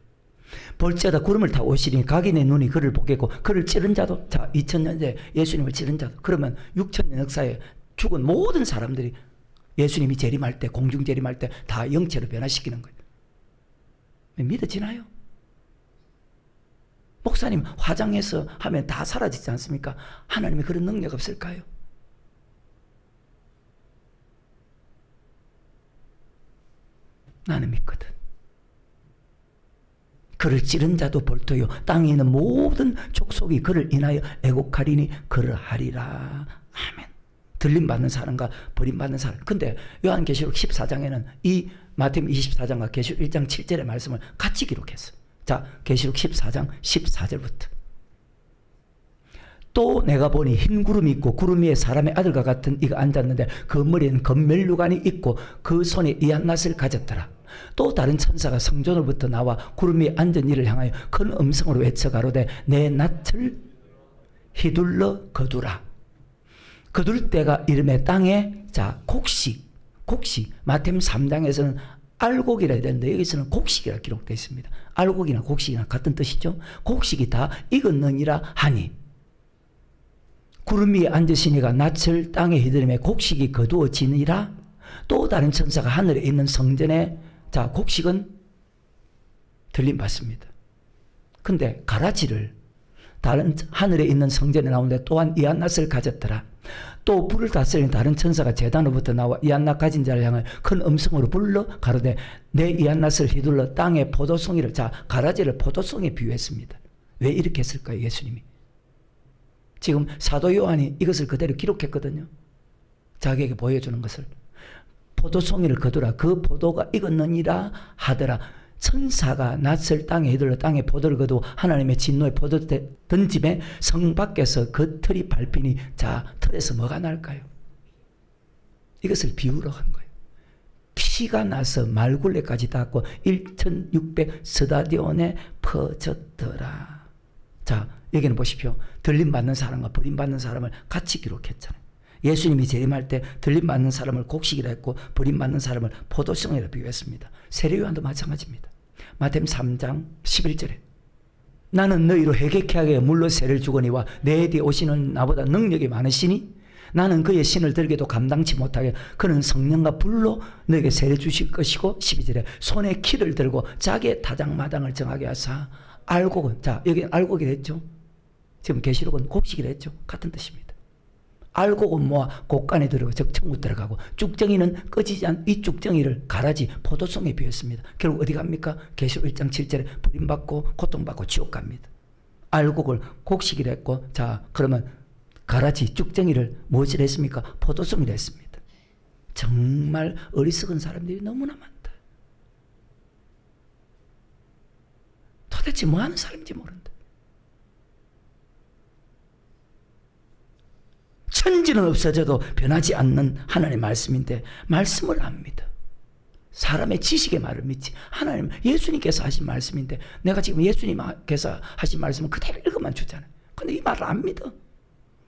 볼지어다 구름을 타고 오시리니 각인의 눈이 그를 보겠고 그를 찌른 자도 자 2000년 전에 예수님을 찌른 자도 그러면 6000년 역사에 죽은 모든 사람들이 예수님이 재림할 때 공중 재림할 때 다 영체로 변화시키는 거예요. 믿어지나요? 목사님 화장해서 하면 다 사라지지 않습니까? 하나님이 그런 능력 없을까요? 나는 믿거든. 그를 찌른 자도 볼터요 땅에 있는 모든 족속이 그를 인하여 애곡하리니 그러하리라. 아멘. 들림받는 사람과 버림받는 사람. 근데 요한계시록 14장에는 이 마태복음 24장과 계시록 1장 7절의 말씀을 같이 기록했어. 자, 계시록 14장 14절부터 또 내가 보니 흰 구름이 있고 구름 위에 사람의 아들과 같은 이가 앉았는데 그 머리에는 검멜루관이 있고 그 손에 이한낫을 가졌더라. 또 다른 천사가 성전으로부터 나와 구름 위에 앉은 이를 향하여 큰 음성으로 외쳐 가로되 내 낫을 휘둘러 거두라. 거둘 때가 이름에 땅에 자 곡식 마태복음 3장에서는 알곡이라 해야 되는데 여기서는 곡식이라 기록되어 있습니다. 알곡이나 곡식이나 같은 뜻이죠. 곡식이 다 익었느니라 하니 구름 위에 앉으시니가 낯을 땅에 휘두르며 곡식이 거두어지니라. 또 다른 천사가 하늘에 있는 성전에 자 곡식은 들림받습니다. 근데 가라지를 다른 하늘에 있는 성전에 나오는데 또한 이한낫을 가졌더라. 또 불을 다스리는 다른 천사가 제단으로부터 나와 이한낫 가진 자를 향하여 큰 음성으로 불러 가로되 내 이한낫을 휘둘러 땅에 포도송이를 자 가라지를 포도송에 비유했습니다. 왜 이렇게 했을까요? 예수님이 지금 사도 요한이 이것을 그대로 기록했거든요. 자기에게 보여주는 것을 포도송이를 거두라 그 포도가 익었느니라 하더라. 천사가 낫을 땅에 휘둘러 땅에 포도를 거두어 하나님의 진노의 포도에 던짐에 성 밖에서 그 틀이 밟히니 자 틀에서 뭐가 날까요? 이것을 비유로 한 거예요. 피가 나서 말굴레까지 닿고 1600 스타디온에 퍼졌더라. 자 여기는 보십시오. 들림받는 사람과 버림받는 사람을 같이 기록했잖아요. 예수님이 재림할 때 들림받는 사람을 곡식이라 했고 버림받는 사람을 포도송이라 비유했습니다. 세례요한도 마찬가지입니다. 마태복음 3장 11절에 나는 너희로 회개케 하게 물로 세를 주거니와 내 뒤에 오시는 나보다 능력이 많으시니 나는 그의 신을 들게도 감당치 못하게 그는 성령과 불로 너에게 세례 주실 것이고 12절에 손에 키를 들고 자기의 타작마당을 정하게 하사 알곡은 자 여기 알곡이라 했죠. 지금 계시록은 곡식이라 했죠. 같은 뜻입니다. 알곡은 모아 곡간에 들어가고 즉 천국 들어가고 쭉정이는 꺼지지 않은 이 쭉정이를 가라지 포도송에 비웠습니다. 결국 어디 갑니까? 계시록 1장 7절에 버림받고 고통받고 지옥 갑니다. 알곡을 곡식이라 했고 자 그러면 가라지 쭉정이를 무엇이라 했습니까? 포도송이라 했습니다. 정말 어리석은 사람들이 너무나 많다. 도대체 뭐 하는 사람인지 모른다. 천지는 없어져도 변하지 않는 하나님의 말씀인데 말씀을 압니다. 사람의 지식의 말을 믿지 하나님 예수님께서 하신 말씀인데 내가 지금 예수님께서 하신 말씀은 그대로 읽어만 주잖아요. 근데 이 말을 안 믿어.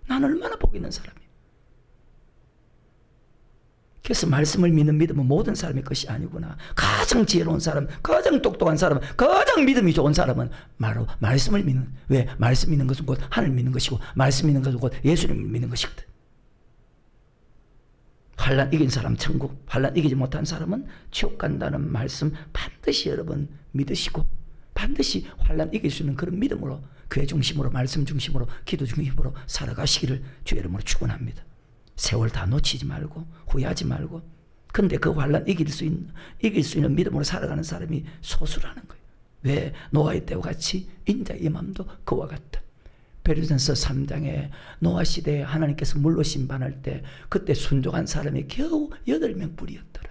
나는 얼마나 복 있는 사람이에요. 그래서 말씀을 믿는 믿음은 모든 사람의 것이 아니구나. 가장 지혜로운 사람, 가장 똑똑한 사람, 가장 믿음이 좋은 사람은 바로 말씀을 믿는. 왜? 말씀 믿는 것은 곧 하나님 믿는 것이고 말씀 믿는 것은 곧 예수님을 믿는 것이거든. 환난 이긴 사람 천국, 환난 이기지 못한 사람은 지옥 간다는 말씀 반드시 여러분 믿으시고 반드시 환난 이길 수 있는 그런 믿음으로 교회 중심으로 말씀 중심으로 기도 중심으로 살아가시기를 주의 이름으로 축원합니다. 세월 다 놓치지 말고 후회하지 말고 근데 그 환난 이길 수 있는 믿음으로 살아가는 사람이 소수라는 거예요. 왜? 노아의 때와 같이 인자의 임함도 그와 같다. 베드로전서 3장에 노아 시대에 하나님께서 물로 심판할 때 그때 순종한 사람이 겨우 8명 뿐이었더라.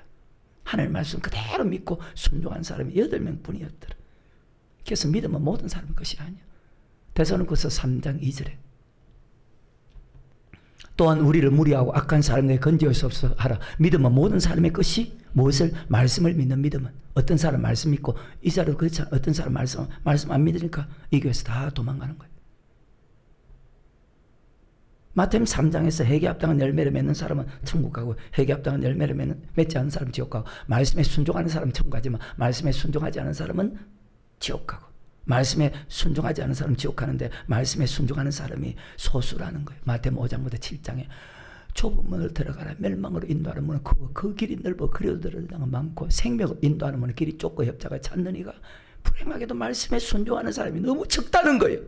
하나님의 말씀 그대로 믿고 순종한 사람이 8명 뿐이었더라. 그래서 믿음은 모든 사람의 것이 아니야. 데살로니가서 3장 2절에 또한 우리를 무리하고 악한 사람에게 건지옵소서 하라. 믿음은 모든 사람의 것이 무엇을? 말씀을 믿는 믿음은 어떤 사람 말씀 믿고 이 사람 그렇지 않아. 어떤 사람 말씀 안 믿으니까 이 교회에서 다 도망가는 거예요. 마태복음 3장에서 회개 합당한 열매를 맺는 사람은 천국 가고 회개 합당한 열매를 맺지 않는 사람은 지옥 가고 말씀에 순종하는 사람은 천국 가지만 말씀에 순종하지 않는 사람은 지옥 가고 말씀에 순종하지 않는 사람은 지옥 가는데 말씀에 순종하는 사람이 소수라는 거예요. 마태복음 5장부터 7장에 좁은 문을 들어가라. 멸망으로 인도하는 문은 그 길이 넓어 그리로 들어가는 땅은 많고 생명을 인도하는 문은 길이 좁고 협자가 찾는 이가 불행하게도 말씀에 순종하는 사람이 너무 적다는 거예요.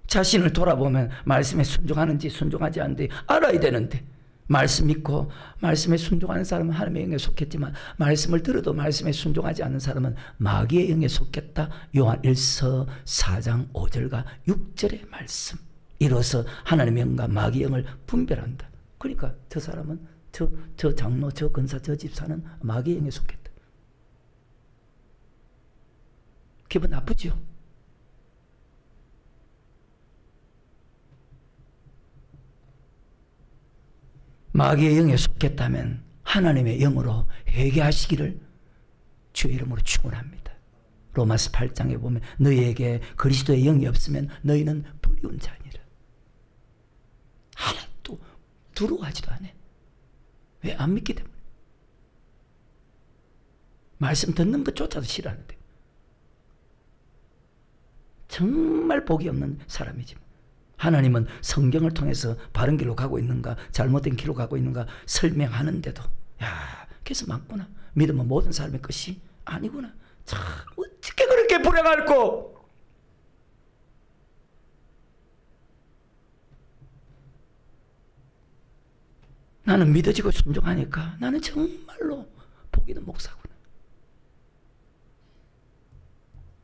자신을 돌아보면 말씀에 순종하는지 순종하지 않는지 알아야 되는데 말씀 믿고 말씀에 순종하는 사람은 하나님의 영에 속했지만 말씀을 들어도 말씀에 순종하지 않는 사람은 마귀의 영에 속했다. 요한 1서 4장 5절과 6절의 말씀 이로써 하나님의 영과 마귀의 영을 분별한다. 그러니까 저 사람은 저 장로 저 권사 저 집사는 마귀의 영에 속했다. 기분 나쁘죠? 마귀의 영에 속했다면 하나님의 영으로 회개하시기를 주의 이름으로 축원합니다. 로마서 8장에 보면 너희에게 그리스도의 영이 없으면 너희는 버리운 자니라. 하나도 두려워하지도 않아. 왜? 안 믿기 때문에. 말씀 듣는 것조차도 싫어하는데. 정말 복이 없는 사람이지. 하나님은 성경을 통해서 바른 길로 가고 있는가 잘못된 길로 가고 있는가 설명하는데도 야, 그래서 맞구나. 믿음은 모든 사람의 것이 아니구나. 참 어떻게 그렇게 불행할꼬. 나는 믿어지고 순종하니까 나는 정말로 복 있는 목사구나.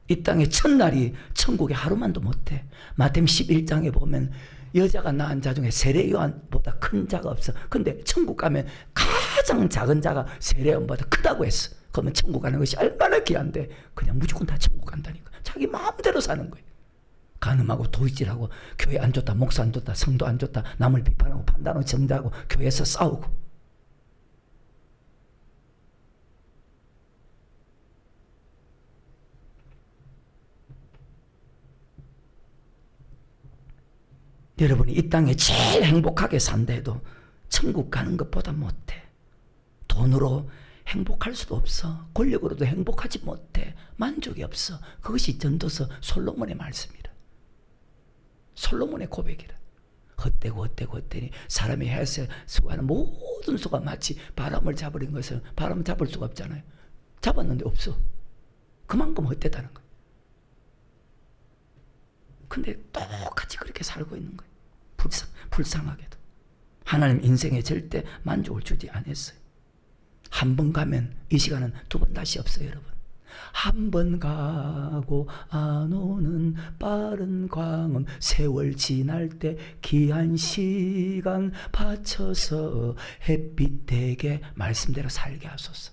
이 땅의 첫날이 천국에 하루만도 못해. 마태복음 11장에 보면 여자가 낳은 자 중에 세례요한보다 큰 자가 없어. 근데 천국 가면 가장 작은 자가 세례요한보다 크다고 했어. 그러면 천국 가는 것이 얼마나 귀한데 그냥 무조건 다 천국 간다니까. 자기 마음대로 사는 거예요. 간음하고 도이질하고 교회 안 좋다, 목사 안 좋다, 성도 안 좋다, 남을 비판하고 판단하고 정죄하고 교회에서 싸우고. 여러분이 이 땅에 제일 행복하게 산다 해도 천국 가는 것보다 못해. 돈으로 행복할 수도 없어. 권력으로도 행복하지 못해. 만족이 없어. 그것이 전도서 솔로몬의 말씀이라. 솔로몬의 고백이라. 헛되고 헛되고 헛되니 사람이 해서 수고하는 모든 수가 마치 바람을 잡으린 것은 바람을 잡을 수가 없잖아요. 잡았는데 없어. 그만큼 헛되다는 거예요. 근데 똑같이 그렇게 살고 있는 거예요. 불쌍하게도. 하나님 인생에 절대 만족을 주지 않았어요. 한 번 가면 이 시간은 두 번 다시 없어요, 여러분. 한 번 가고 안 오는 빠른 광음, 세월 지날 때 귀한 시간 바쳐서 햇빛 되게 말씀대로 살게 하소서.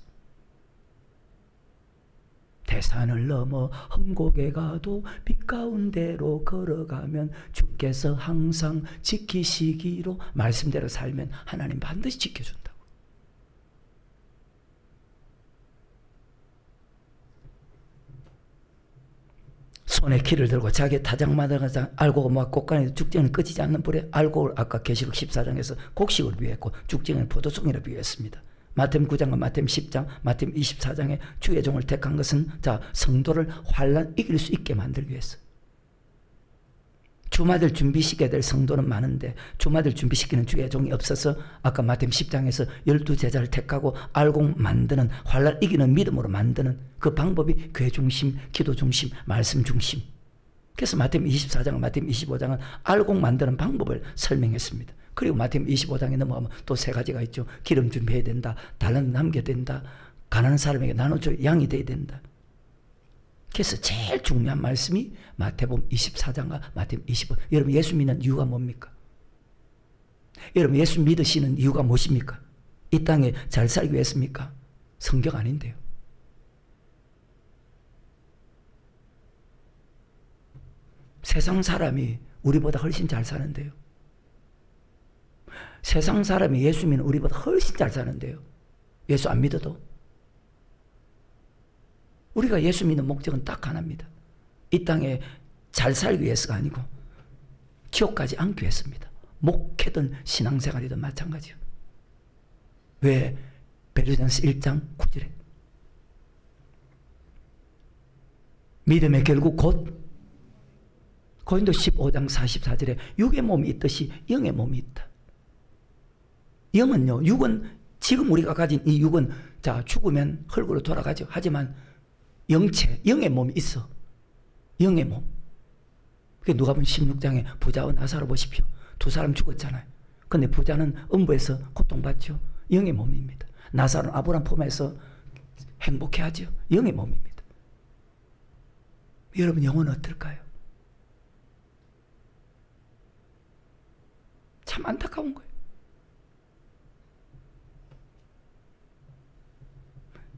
대산을 넘어 험곡에 가도 빛 가운데로 걸어가면 주께서 항상 지키시기로 말씀대로 살면 하나님 반드시 지켜준다고. 손에 키를 들고 자기 타작마다 알곡을 모아 곡간에 죽정을 꺼지지 않는 불에 알곡을 아까 계시록 14장에서 곡식을 비유했고 죽정을 포도송이라 비유했습니다. 마태복음 9장과 마태복음 10장, 마태복음 24장에 주의 종을 택한 것은 자 성도를 환난 이길 수 있게 만들기 위해서. 주마들 준비시켜야 될 성도는 많은데 주마들 준비시키는 주의 종이 없어서 아까 마태복음 10장에서 12제자를 택하고 알곡 만드는 환난 이기는 믿음으로 만드는 그 방법이 교회 중심, 기도 중심, 말씀 중심. 그래서 마태복음 24장과 마태복음 25장은 알곡 만드는 방법을 설명했습니다. 그리고 마태복음 25장에 넘어가면 또 세 가지가 있죠. 기름 준비해야 된다. 달란트 남겨야 된다. 가난한 사람에게 나눠줘 양이 돼야 된다. 그래서 제일 중요한 말씀이 마태복음 24장과 마태복음 25장. 여러분 예수 믿는 이유가 뭡니까? 여러분 예수 믿으시는 이유가 무엇입니까? 이 땅에 잘 살기 위해서입니까? 성경 아닌데요. 세상 사람이 우리보다 훨씬 잘 사는데요. 세상 사람이 예수 믿는 우리보다 훨씬 잘 사는데요. 예수 안 믿어도. 우리가 예수 믿는 목적은 딱 하나입니다. 이 땅에 잘 살기 위해서가 아니고 지옥 가지 않기 위해서입니다. 목회든 신앙생활이든 마찬가지요. 왜? 베드로전서 1장 9절에 믿음의 결국 곧 고린도 15장 44절에 육의 몸이 있듯이 영의 몸이 있다. 영은요, 육은 지금 우리가 가진 이 육은 자 죽으면 흙으로 돌아가죠. 하지만 영체, 영의 몸이 있어. 영의 몸. 그게 누가복음 16장에 부자와 나사로 보십시오. 두 사람 죽었잖아요. 근데 부자는 음부에서 고통받죠. 영의 몸입니다. 나사로는 아브라함 품에서 행복해하죠. 영의 몸입니다. 여러분 영혼은 어떨까요? 참 안타까운 거예요.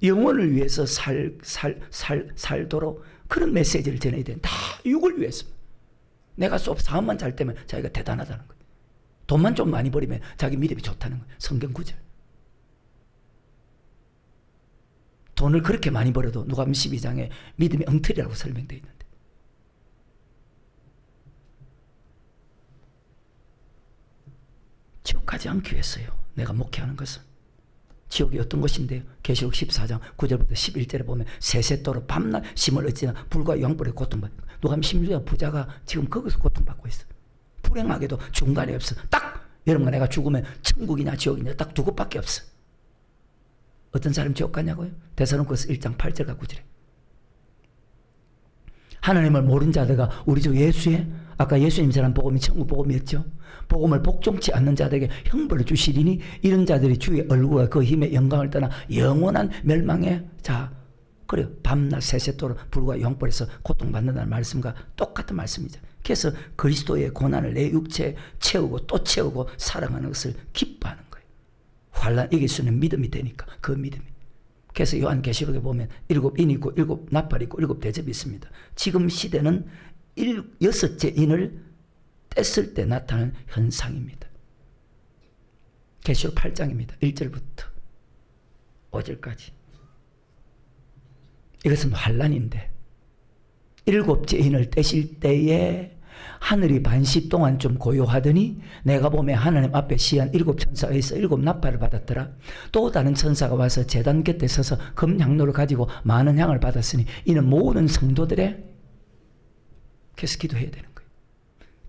영혼을 위해서 살도록 그런 메시지를 전해야 돼. 다 육을 위해서. 내가 사업만 잘 되면 자기가 대단하다는 거예요. 돈만 좀 많이 벌이면 자기 믿음이 좋다는 거예요. 성경 구절. 돈을 그렇게 많이 벌어도 누가복음 12장에 믿음이 엉터리라고 설명되어 있는데. 지옥 가지 않기 위해서요. 내가 목회하는 것은. 지옥이 어떤 것인데요? 계시록 14장 9절부터 11절에 보면 세세토로 밤낮 심을 어찌나 불과 영불에 고통받고, 누가 하면 심지어 부자가 지금 거기서 고통받고 있어. 불행하게도 중간이 없어. 딱 여러분과 내가 죽으면 천국이냐 지옥이냐 딱 두 곳밖에 없어. 어떤 사람 지옥 가냐고요? 데살로니가서 1장 8절과 9절에 하나님을 모른 자들과 우리 주 예수의, 아까 예수님 전한 복음이 천국 복음이었죠. 복음을 복종치 않는 자들에게 형벌을 주시리니 이런 자들이 주의 얼굴과 그 힘의 영광을 떠나 영원한 멸망에, 자, 그래요. 밤낮 세세토록 불과 영벌에서 고통받는다는 말씀과 똑같은 말씀이죠. 그래서 그리스도의 고난을 내 육체에 채우고 또 채우고 사랑하는 것을 기뻐하는 거예요. 환난 이길 수 있는 믿음이 되니까, 그 믿음이. 그래서 요한계시록에 보면 7인이 있고 7 나팔이 있고 7 대접이 있습니다. 지금 시대는 6째 인을 뗐을 때 나타나는 현상입니다. 계시록 8장입니다. 1절부터 5절까지. 이것은 환난인데 7째 인을 떼실 때에 하늘이 반시 동안 좀 고요하더니 내가 보면 하나님 앞에 시한 7 천사에서 7 나팔을 받았더라. 또 다른 천사가 와서 제단 곁에 서서 금향로를 가지고 많은 향을 받았으니 이는 모든 성도들의, 그래서 기도해야 되는 거예요.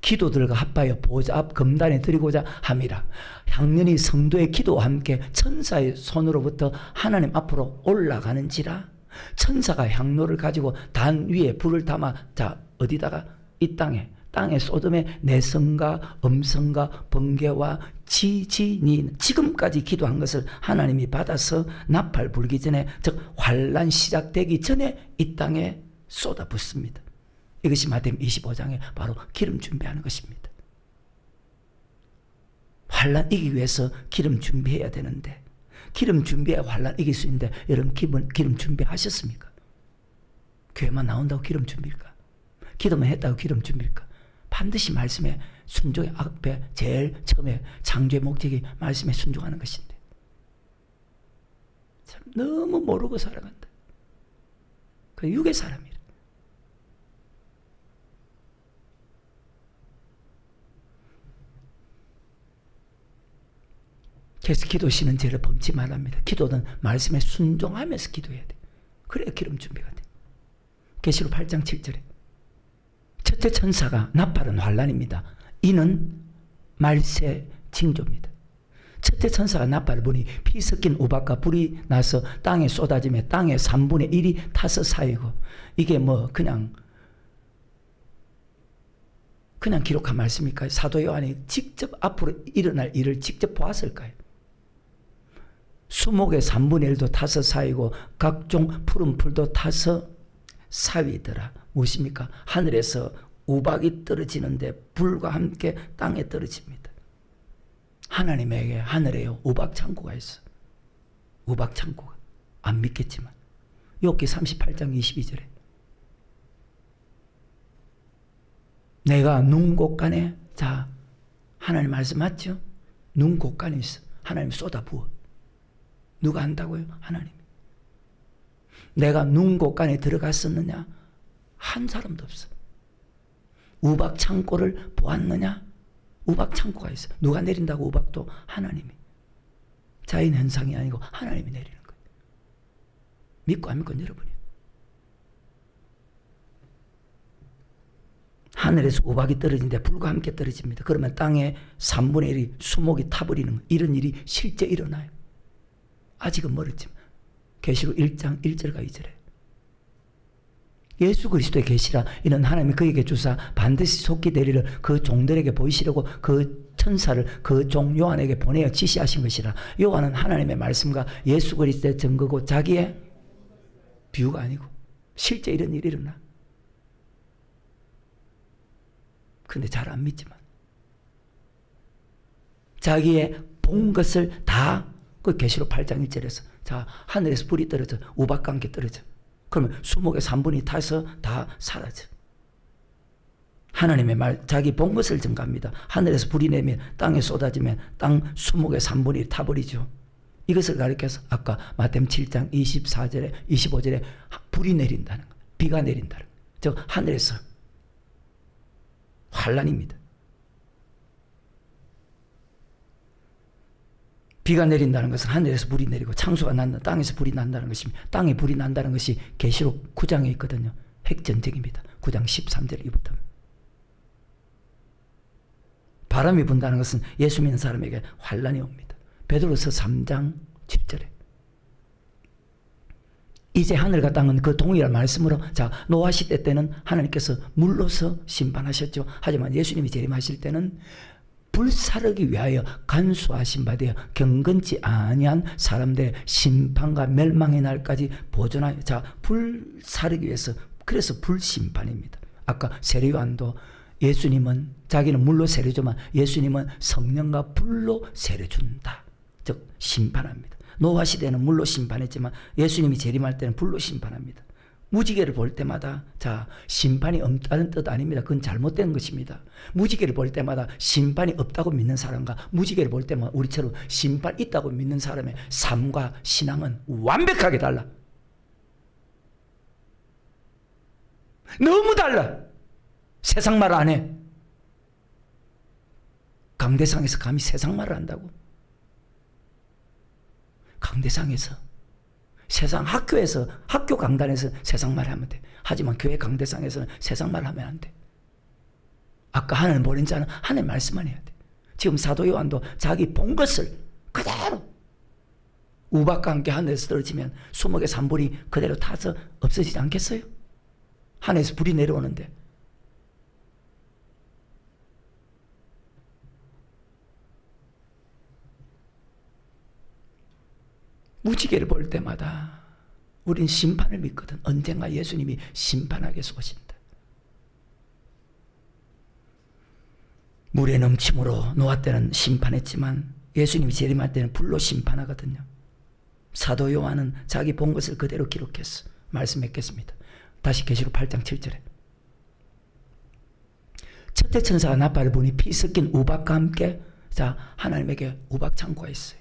기도들과 합하여 보좌 앞 금단에 드리고자 함이라. 향년이 성도의 기도와 함께 천사의 손으로부터 하나님 앞으로 올라가는지라. 천사가 향로를 가지고 단 위에 불을 담아, 자, 어디다가? 이 땅에 소돔의 내성과 음성과 번개와 지진이 지금까지 기도한 것을 하나님이 받아서 나팔 불기 전에, 즉 환난 시작되기 전에 이 땅에 쏟아붓습니다. 이것이 마태복음 25장에 바로 기름 준비하는 것입니다. 환난 이기기 위해서 기름 준비해야 되는데, 기름 준비해야 환난 이길 수 있는데 여러분 기름 준비하셨습니까? 교회만 나온다고 기름 준비일까? 기도만 했다고 기름 준비일까? 반드시 말씀에 순종의 앞에 제일 처음에 창조의 목적이 말씀에 순종하는 것인데 참 너무 모르고 살아간다. 그 육의 사람이라. 그래서 기도시는 죄를 범치 말합니다. 기도는 말씀에 순종하면서 기도해야 돼. 그래야 기름 준비가 돼. 계시록 8장 7절에 첫째 천사가, 나팔은 환난입니다. 이는 말세 징조입니다. 첫째 천사가 나팔을 부니 피 섞인 우박과 불이 나서 땅에 쏟아지며 땅의 3분의 1이 타서 쌓이고, 이게 뭐 그냥 기록한 말씀일까요? 사도 요한이 직접 앞으로 일어날 일을 직접 보았을까요? 수목의 3분의 1도 타서 쌓이고 각종 푸른 풀도 타서 사위더라. 무엇입니까? 하늘에서 우박이 떨어지는데 불과 함께 땅에 떨어집니다. 하나님에게 하늘에요 우박 창고가 있어. 우박 창고가. 안 믿겠지만 욥기 38장 22절에 내가 눈 곳간에, 자, 하나님 말씀 맞죠? 눈 곳간에 있어. 하나님 쏟아부어. 누가 한다고요? 하나님. 내가 눈 곳간에 들어갔었느냐? 한 사람도 없어. 우박 창고를 보았느냐? 우박 창고가 있어. 누가 내린다고 우박도? 하나님이. 자연 현상이 아니고 하나님이 내리는 거예요. 믿고 안 믿고 여러분이요. 하늘에서 우박이 떨어지는데 불과 함께 떨어집니다. 그러면 땅에 3분의 1이 수목이 타버리는 거, 이런 일이 실제 일어나요. 아직은 멀었지만 계시록 1장 1절과 2절에 예수 그리스도의 계시라 이는 하나님이 그에게 주사 반드시 속히 되리를 그 종들에게 보이시려고 그 천사를 그 종 요한에게 보내어 지시하신 것이라. 요한은 하나님의 말씀과 예수 그리스도의 증거고 자기의 비유가 아니고 실제 이런 일이 일어나. 근데 잘 안 믿지만 자기의 본 것을 다 그 계시록 8장 1절에서 자 하늘에서 불이 떨어져 우박과 함께 떨어져. 그러면 수목의 3분이 타서 다 사라져. 하나님의 말 자기 본 것을 증가합니다. 하늘에서 불이 내면 땅에 쏟아지면 땅 수목의 3분이 타버리죠. 이것을 가리켜서 아까 마태복음 7장 24절에 25절에 불이 내린다는 것, 비가 내린다는 것. 즉 하늘에서 환난입니다. 비가 내린다는 것은 하늘에서 불이 내리고 창수가 난다, 땅에서 불이 난다는 것입니다. 땅에 불이 난다는 것이 계시록 9장에 있거든요. 핵전쟁입니다. 9장 13절 이부터. 바람이 분다는 것은 예수 믿는 사람에게 환란이 옵니다. 베드로서 3장 7절에 이제 하늘과 땅은 그 동일한 말씀으로, 자, 노아 시대 때는 하나님께서 물로서 심판하셨죠. 하지만 예수님이 재림하실 때는 불사르기 위하여 간수하신 바 되어 경건치 아니한 사람들의 심판과 멸망의 날까지 보존하여, 자, 불사르기 위해서, 그래서 불심판입니다. 아까 세례요한도 예수님은 자기는 물로 세례주지만 예수님은 성령과 불로 세례준다. 즉 심판합니다. 노아 시대는 물로 심판했지만 예수님이 재림할 때는 불로 심판합니다. 무지개를 볼 때마다, 자, 심판이 없다는 뜻 아닙니다. 그건 잘못된 것입니다. 무지개를 볼 때마다 심판이 없다고 믿는 사람과 무지개를 볼 때마다 우리처럼 심판 있다고 믿는 사람의 삶과 신앙은 완벽하게 달라. 너무 달라. 세상 말 안 해. 강대상에서 감히 세상 말을 한다고? 강대상에서, 세상 학교에서, 학교 강단에서 세상 말을 하면 돼. 하지만 교회 강대상에서는 세상 말을 하면 안 돼. 아까 하늘 보낸 자는 하늘 말씀만 해야 돼. 지금 사도 요한도 자기 본 것을 그대로, 우박과 함께 하늘에서 떨어지면 수목의 산불이 그대로 타서 없어지지 않겠어요? 하늘에서 불이 내려오는데. 무지개를 볼 때마다 우린 심판을 믿거든. 언젠가 예수님이 심판하게 오신다. 물의 넘침으로 노아 때는 심판했지만 예수님이 재림할 때는 불로 심판하거든요. 사도 요한은 자기 본 것을 그대로 기록했어. 말씀했겠습니다. 다시 계시록 8장 7절에 첫째 천사가 나팔을 부니 피 섞인 우박과 함께, 자, 하나님에게 우박 창고가 있어요.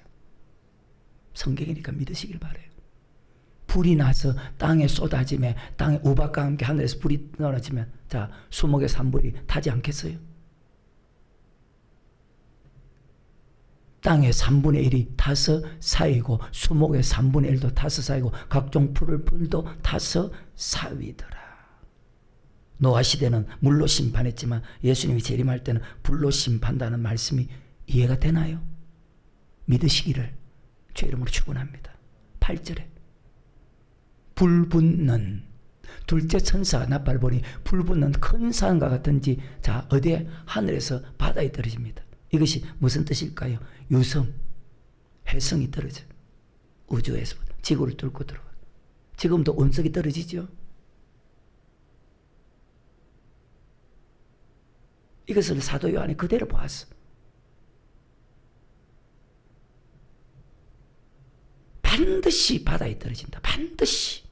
성경이니까 믿으시길 바라요. 불이 나서 땅에 쏟아지면, 땅에 우박과 함께 하늘에서 불이 떨어지면, 자, 수목의 산불이 타지 않겠어요? 땅의 3분의 1이 타서 쌓이고 수목의 3분의 1도 타서 쌓이고 각종 풀도 타서 쌓이더라. 노아 시대는 물로 심판했지만 예수님이 재림할 때는 불로 심판다는 말씀이 이해가 되나요? 믿으시기를 주 이름으로 축원합니다. 8절에 불 붙는, 둘째 천사가 나팔을 보니 불 붙는 큰 산과 같은지, 자, 어디에? 하늘에서 바다에 떨어집니다. 이것이 무슨 뜻일까요? 유성, 혜성이 떨어져. 우주에서 지구를 뚫고 들어와. 지금도 운석이 떨어지죠. 이것을 사도 요한이 그대로 보았어. 반드시 바다에 떨어진다. 반드시.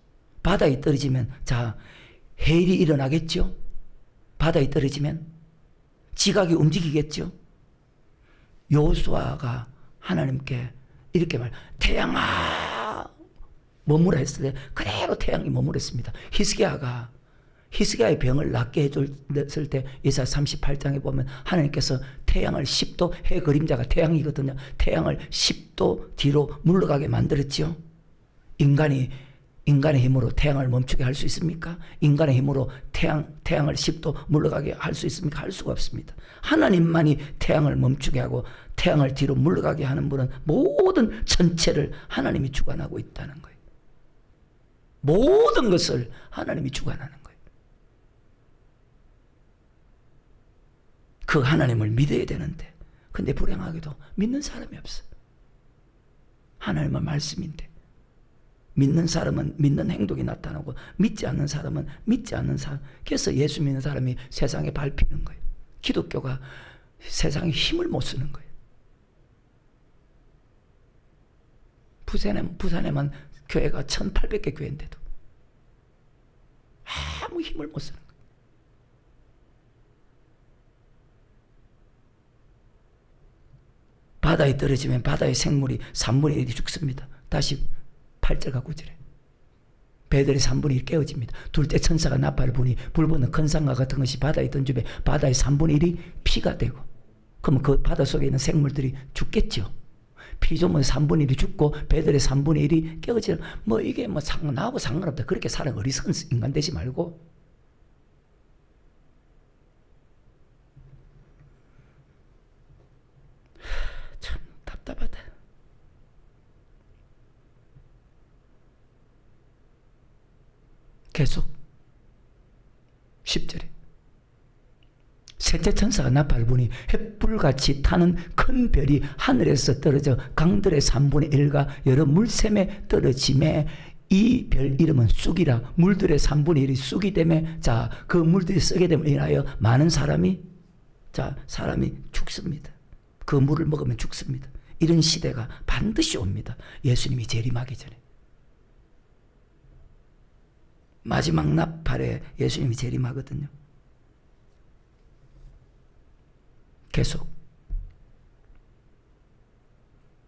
바다에 떨어지면, 자, 해일이 일어나겠죠. 바다에 떨어지면 지각이 움직이겠죠. 여호수아가 하나님께 이렇게 태양아 머무라 했을 때 그대로 태양이 머무랬습니다. 히스기야의 병을 낫게 해줬을 때 이사야 38장에 보면 하나님께서 태양을 10도, 해 그림자가 태양이거든요. 태양을 10도 뒤로 물러가게 만들었죠. 인간의 힘으로 태양을 멈추게 할 수 있습니까? 인간의 힘으로 태양을 10도 물러가게 할 수 있습니까? 할 수가 없습니다. 하나님만이 태양을 멈추게 하고 태양을 뒤로 물러가게 하는 분은 모든 전체를 하나님이 주관하고 있다는 거예요. 모든 것을 하나님이 주관하는 거예요. 그 하나님을 믿어야 되는데, 근데 불행하게도 믿는 사람이 없어. 하나님의 말씀인데 믿는 사람은 믿는 행동이 나타나고 믿지 않는 사람은 믿지 않는 사람. 그래서 예수 믿는 사람이 세상에 밟히는 거예요. 기독교가 세상에 힘을 못 쓰는 거예요. 부산에만 교회가 1800개 교회인데도 아무 힘을 못 쓰는 거예요. 바다에 떨어지면 바다의 생물이 3분의 1이 죽습니다. 다시 8절과 9절에 배들의 3분의 1이 깨어집니다. 둘째 천사가 나팔을 부니 불 붙는 큰 산과 같은 것이 바다에 던지면 바다의 3분의 1이 피가 되고, 그러면 그 바다 속에 있는 생물들이 죽겠죠. 피조물 3분의 1이 죽고 배들의 3분의 1이 깨어지는 뭐 이게 뭐 나하고 상관없다. 그렇게 사는 어리석은 인간 되지 말고 참 답답하다. 계속 10절에 셋째 천사가 나팔을 부니 횃불같이 타는 큰 별이 하늘에서 떨어져 강들의 3분의 1과 여러 물샘에 떨어짐에 이 별 이름은 쑥이라. 물들의 3분의 1이 쑥이 되매 자, 그 물들이 썩게 되면 인하여 많은 사람이 죽습니다. 그 물을 먹으면 죽습니다. 이런 시대가 반드시 옵니다. 예수님이 재림하기 전에. 마지막 나팔에 예수님이 재림하거든요. 계속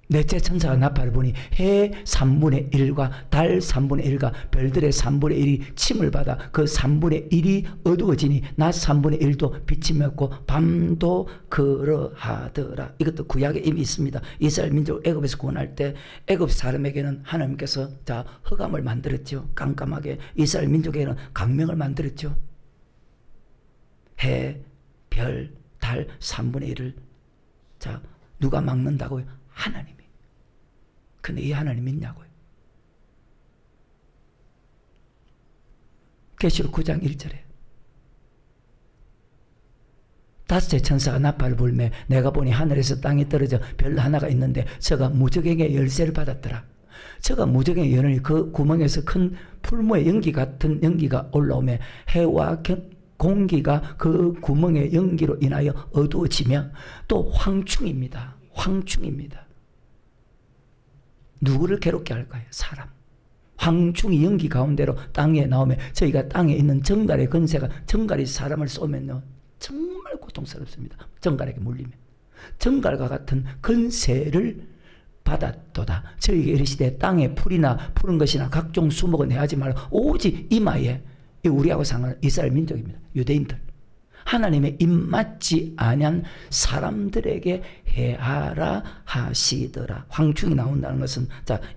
넷째 천사가 나팔을 부니 해 3분의 1과 달 3분의 1과 별들의 3분의 1이 침을 받아 그 3분의 1이 어두워지니 낮 3분의 1도 빛이 맺고 밤도 그러하더라. 이것도 구약에 이미 있습니다. 이스라엘 민족 애굽에서 구원할 때 애굽 사람에게는 하나님께서 흑암을 만들었죠. 깜깜하게. 이스라엘 민족에게는 광명을 만들었죠. 해, 별, 달 3분의 1을 누가 막는다고요? 하나님이. 근데 이 하나님 믿냐고요? 계시록 9장 1절에 다섯째 천사가 나팔을 불매 내가 보니 하늘에서 땅에 떨어져 별 하나가 있는데 저가 무저갱의 열쇠를 받았더라. 저가 무저갱의 열쇠니 그 구멍에서 큰 풀무의 연기 같은 연기가 올라오며 해와 공기가 그 구멍의 연기로 인하여 어두워지며 또 황충입니다. 황충입니다. 누구를 괴롭게 할까요? 사람. 황충이 연기 가운데로 땅에 나오면 저희가 땅에 있는 정갈의 건세가 정갈이 사람을 쏘면요 정말 고통스럽습니다. 정갈에게 물리면. 정갈과 같은 건세를 받았도다. 저희에게 이르시되 땅에 풀이나 푸른 것이나 각종 수목은 해하지 말고 오직 이마에 우리하고 상관한 이스라엘 민족입니다. 유대인들. 하나님의 입맞지 아니한 사람들에게 해하라 하시더라. 황충이 나온다는 것은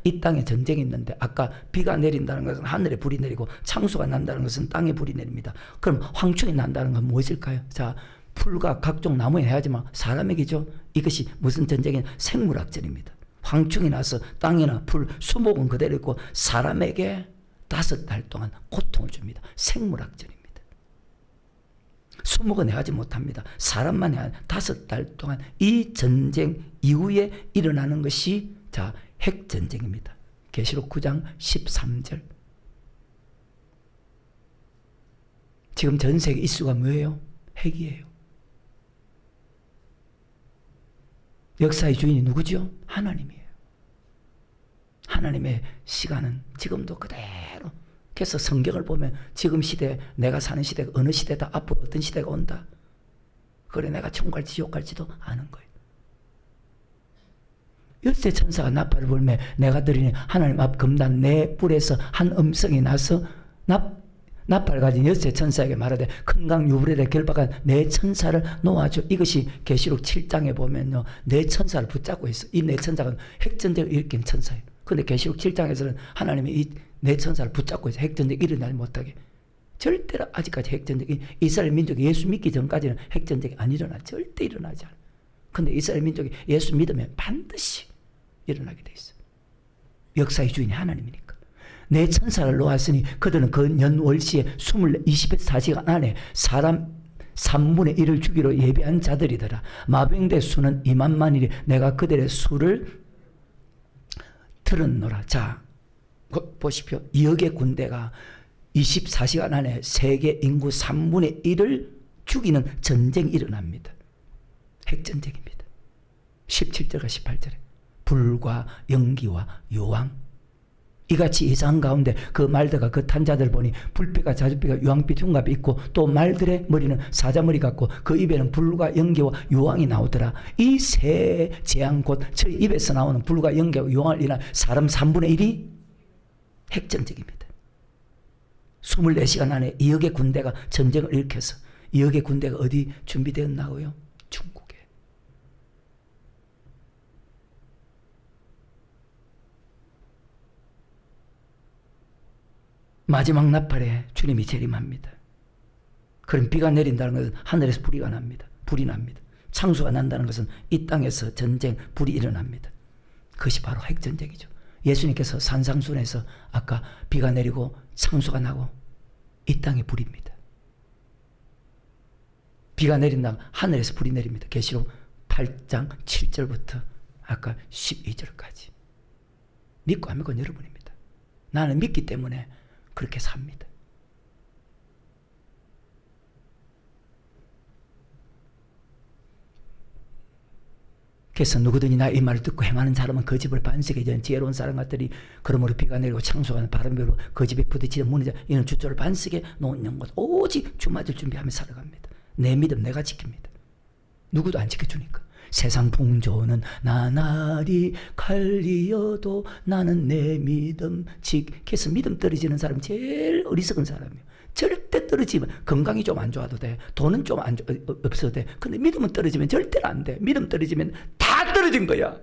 이 땅에 전쟁이 있는데 아까 비가 내린다는 것은 하늘에 불이 내리고 창수가 난다는 것은 땅에 불이 내립니다. 그럼 황충이 난다는 건 무엇일까요? 풀과 각종 나무에 해야지만 사람에게죠. 이것이 무슨 전쟁이냐? 생물학전입니다. 황충이 나서 땅이나 풀, 수목은 그대로 있고 사람에게 5달 동안 고통을 줍니다. 생물학전입니다. 수목은 해하지 못합니다. 사람만 해야 5달 동안 이 전쟁 이후에 일어나는 것이 핵전쟁입니다. 계시록 9장 13절. 지금 전 세계 이슈가 뭐예요? 핵이에요. 역사의 주인이 누구죠? 하나님이에요. 하나님의 시간은 지금도 그대로. 그래서 성경을 보면 지금 시대, 내가 사는 시대가 어느 시대다, 앞으로 어떤 시대가 온다. 그래 내가 천국 갈지 지옥 갈지도 아는 거예요. 열세 천사가 나팔을 불며 내가 드리는 하나님 앞 금단 내 뿔에서 한 음성이 나서 나팔 가진 열세 천사에게 말하되 큰 강 유브라데 결박한 네 천사를 놓아줘. 이것이 계시록 7장에 보면요 네 천사를 붙잡고 있어. 이 네 천사가 핵전쟁을 일으킨 천사예요. 그런데 계시록 7장에서는 하나님이 이 네 천사를 붙잡고 있어. 핵전쟁이 일어나지 못하게. 절대로 아직까지 핵전쟁이 이스라엘 민족이 예수 믿기 전까지는 핵전쟁이 안 일어나. 절대 일어나지 않아. 그런데 이스라엘 민족이 예수 믿으면 반드시 일어나게 돼 있어. 역사의 주인이 하나님이니까. 네 천사를 놓았으니 그들은 그 년월시에 24시간 안에 사람 3분의 1을 주기로 예비한 자들이더라. 마병대 수는 2만만이니 내가 그들의 수를 들었노라. 자, 보십시오. 2억의 군대가 24시간 안에 세계 인구 3분의 1을 죽이는 전쟁이 일어납니다. 핵전쟁입니다. 17절과 18절에 불과 연기와 요왕 이같이 이상 가운데 그 말들과 그 탄자들 보니 불빛과 자줏빛과 유황빛 흉갑이 있고 또 말들의 머리는 사자머리 같고 그 입에는 불과 연기와 요왕이 나오더라. 이 세 재앙 곧 저희 입에서 나오는 불과 연기와 요왕을 인한 사람 3분의 1이 핵전쟁입니다. 24시간 안에 2억의 군대가 전쟁을 일으켜서 2억의 군대가 어디 준비되었나고요? 중국에. 마지막 나팔에 주님이 재림합니다. 그럼 비가 내린다는 것은 하늘에서 불이 납니다. 불이 납니다. 창수가 난다는 것은 이 땅에서 전쟁, 불이 일어납니다. 그것이 바로 핵전쟁이죠. 예수님께서 산상순에서 아까 비가 내리고 창수가 나고 이 땅에 불입니다. 비가 내린다 하늘에서 불이 내립니다. 계시록 8장 7절부터 아까 12절까지. 믿고 안 믿고 여러분입니다. 나는 믿기 때문에 그렇게 삽니다. 그래서 누구든지 나의 말을 듣고 행하는 사람은 그 집을 반석에 지은 지혜로운 사람 같으니 그러므로 비가 내리고 창수가 바람 불고 그 집에 부딪히는 문이자 이는 주조를 반석에 놓는 것 오직 주 맞을 준비하며 살아갑니다. 내 믿음 내가 지킵니다. 누구도 안 지켜주니까. 세상 풍조는 나날이 갈리어도 나는 내 믿음 그래서 믿음 떨어지는 사람이 제일 어리석은 사람이에요. 절대 떨어지면 건강이 좀 안 좋아도 돼. 돈은 좀 없어도 돼. 근데 믿음은 떨어지면 절대로 안 돼. 믿음 떨어지면 다 떨어진 거야.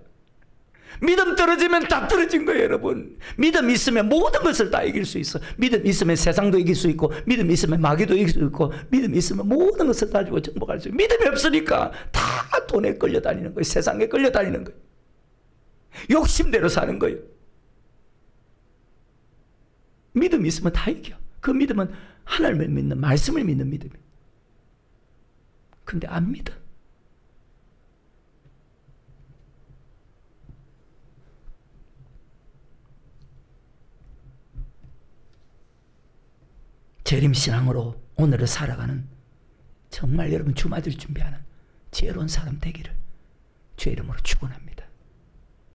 믿음 떨어지면 다 떨어진 거예요, 여러분. 믿음 있으면 모든 것을 다 이길 수 있어. 믿음 있으면 세상도 이길 수 있고, 믿음 있으면 마귀도 이길 수 있고, 믿음 있으면 모든 것을 다 주고 정복할 수 있고, 믿음이 없으니까 다 돈에 끌려다니는 거예요. 세상에 끌려다니는 거예요. 욕심대로 사는 거예요. 믿음이 있으면 다 이겨. 그 믿음은 하나님을 믿는, 말씀을 믿는 믿음이에요. 근데 안 믿어. 재림신앙으로 오늘을 살아가는 정말 여러분 주맞을 준비하는 지혜로운 사람 되기를 주의 이름으로 축원합니다.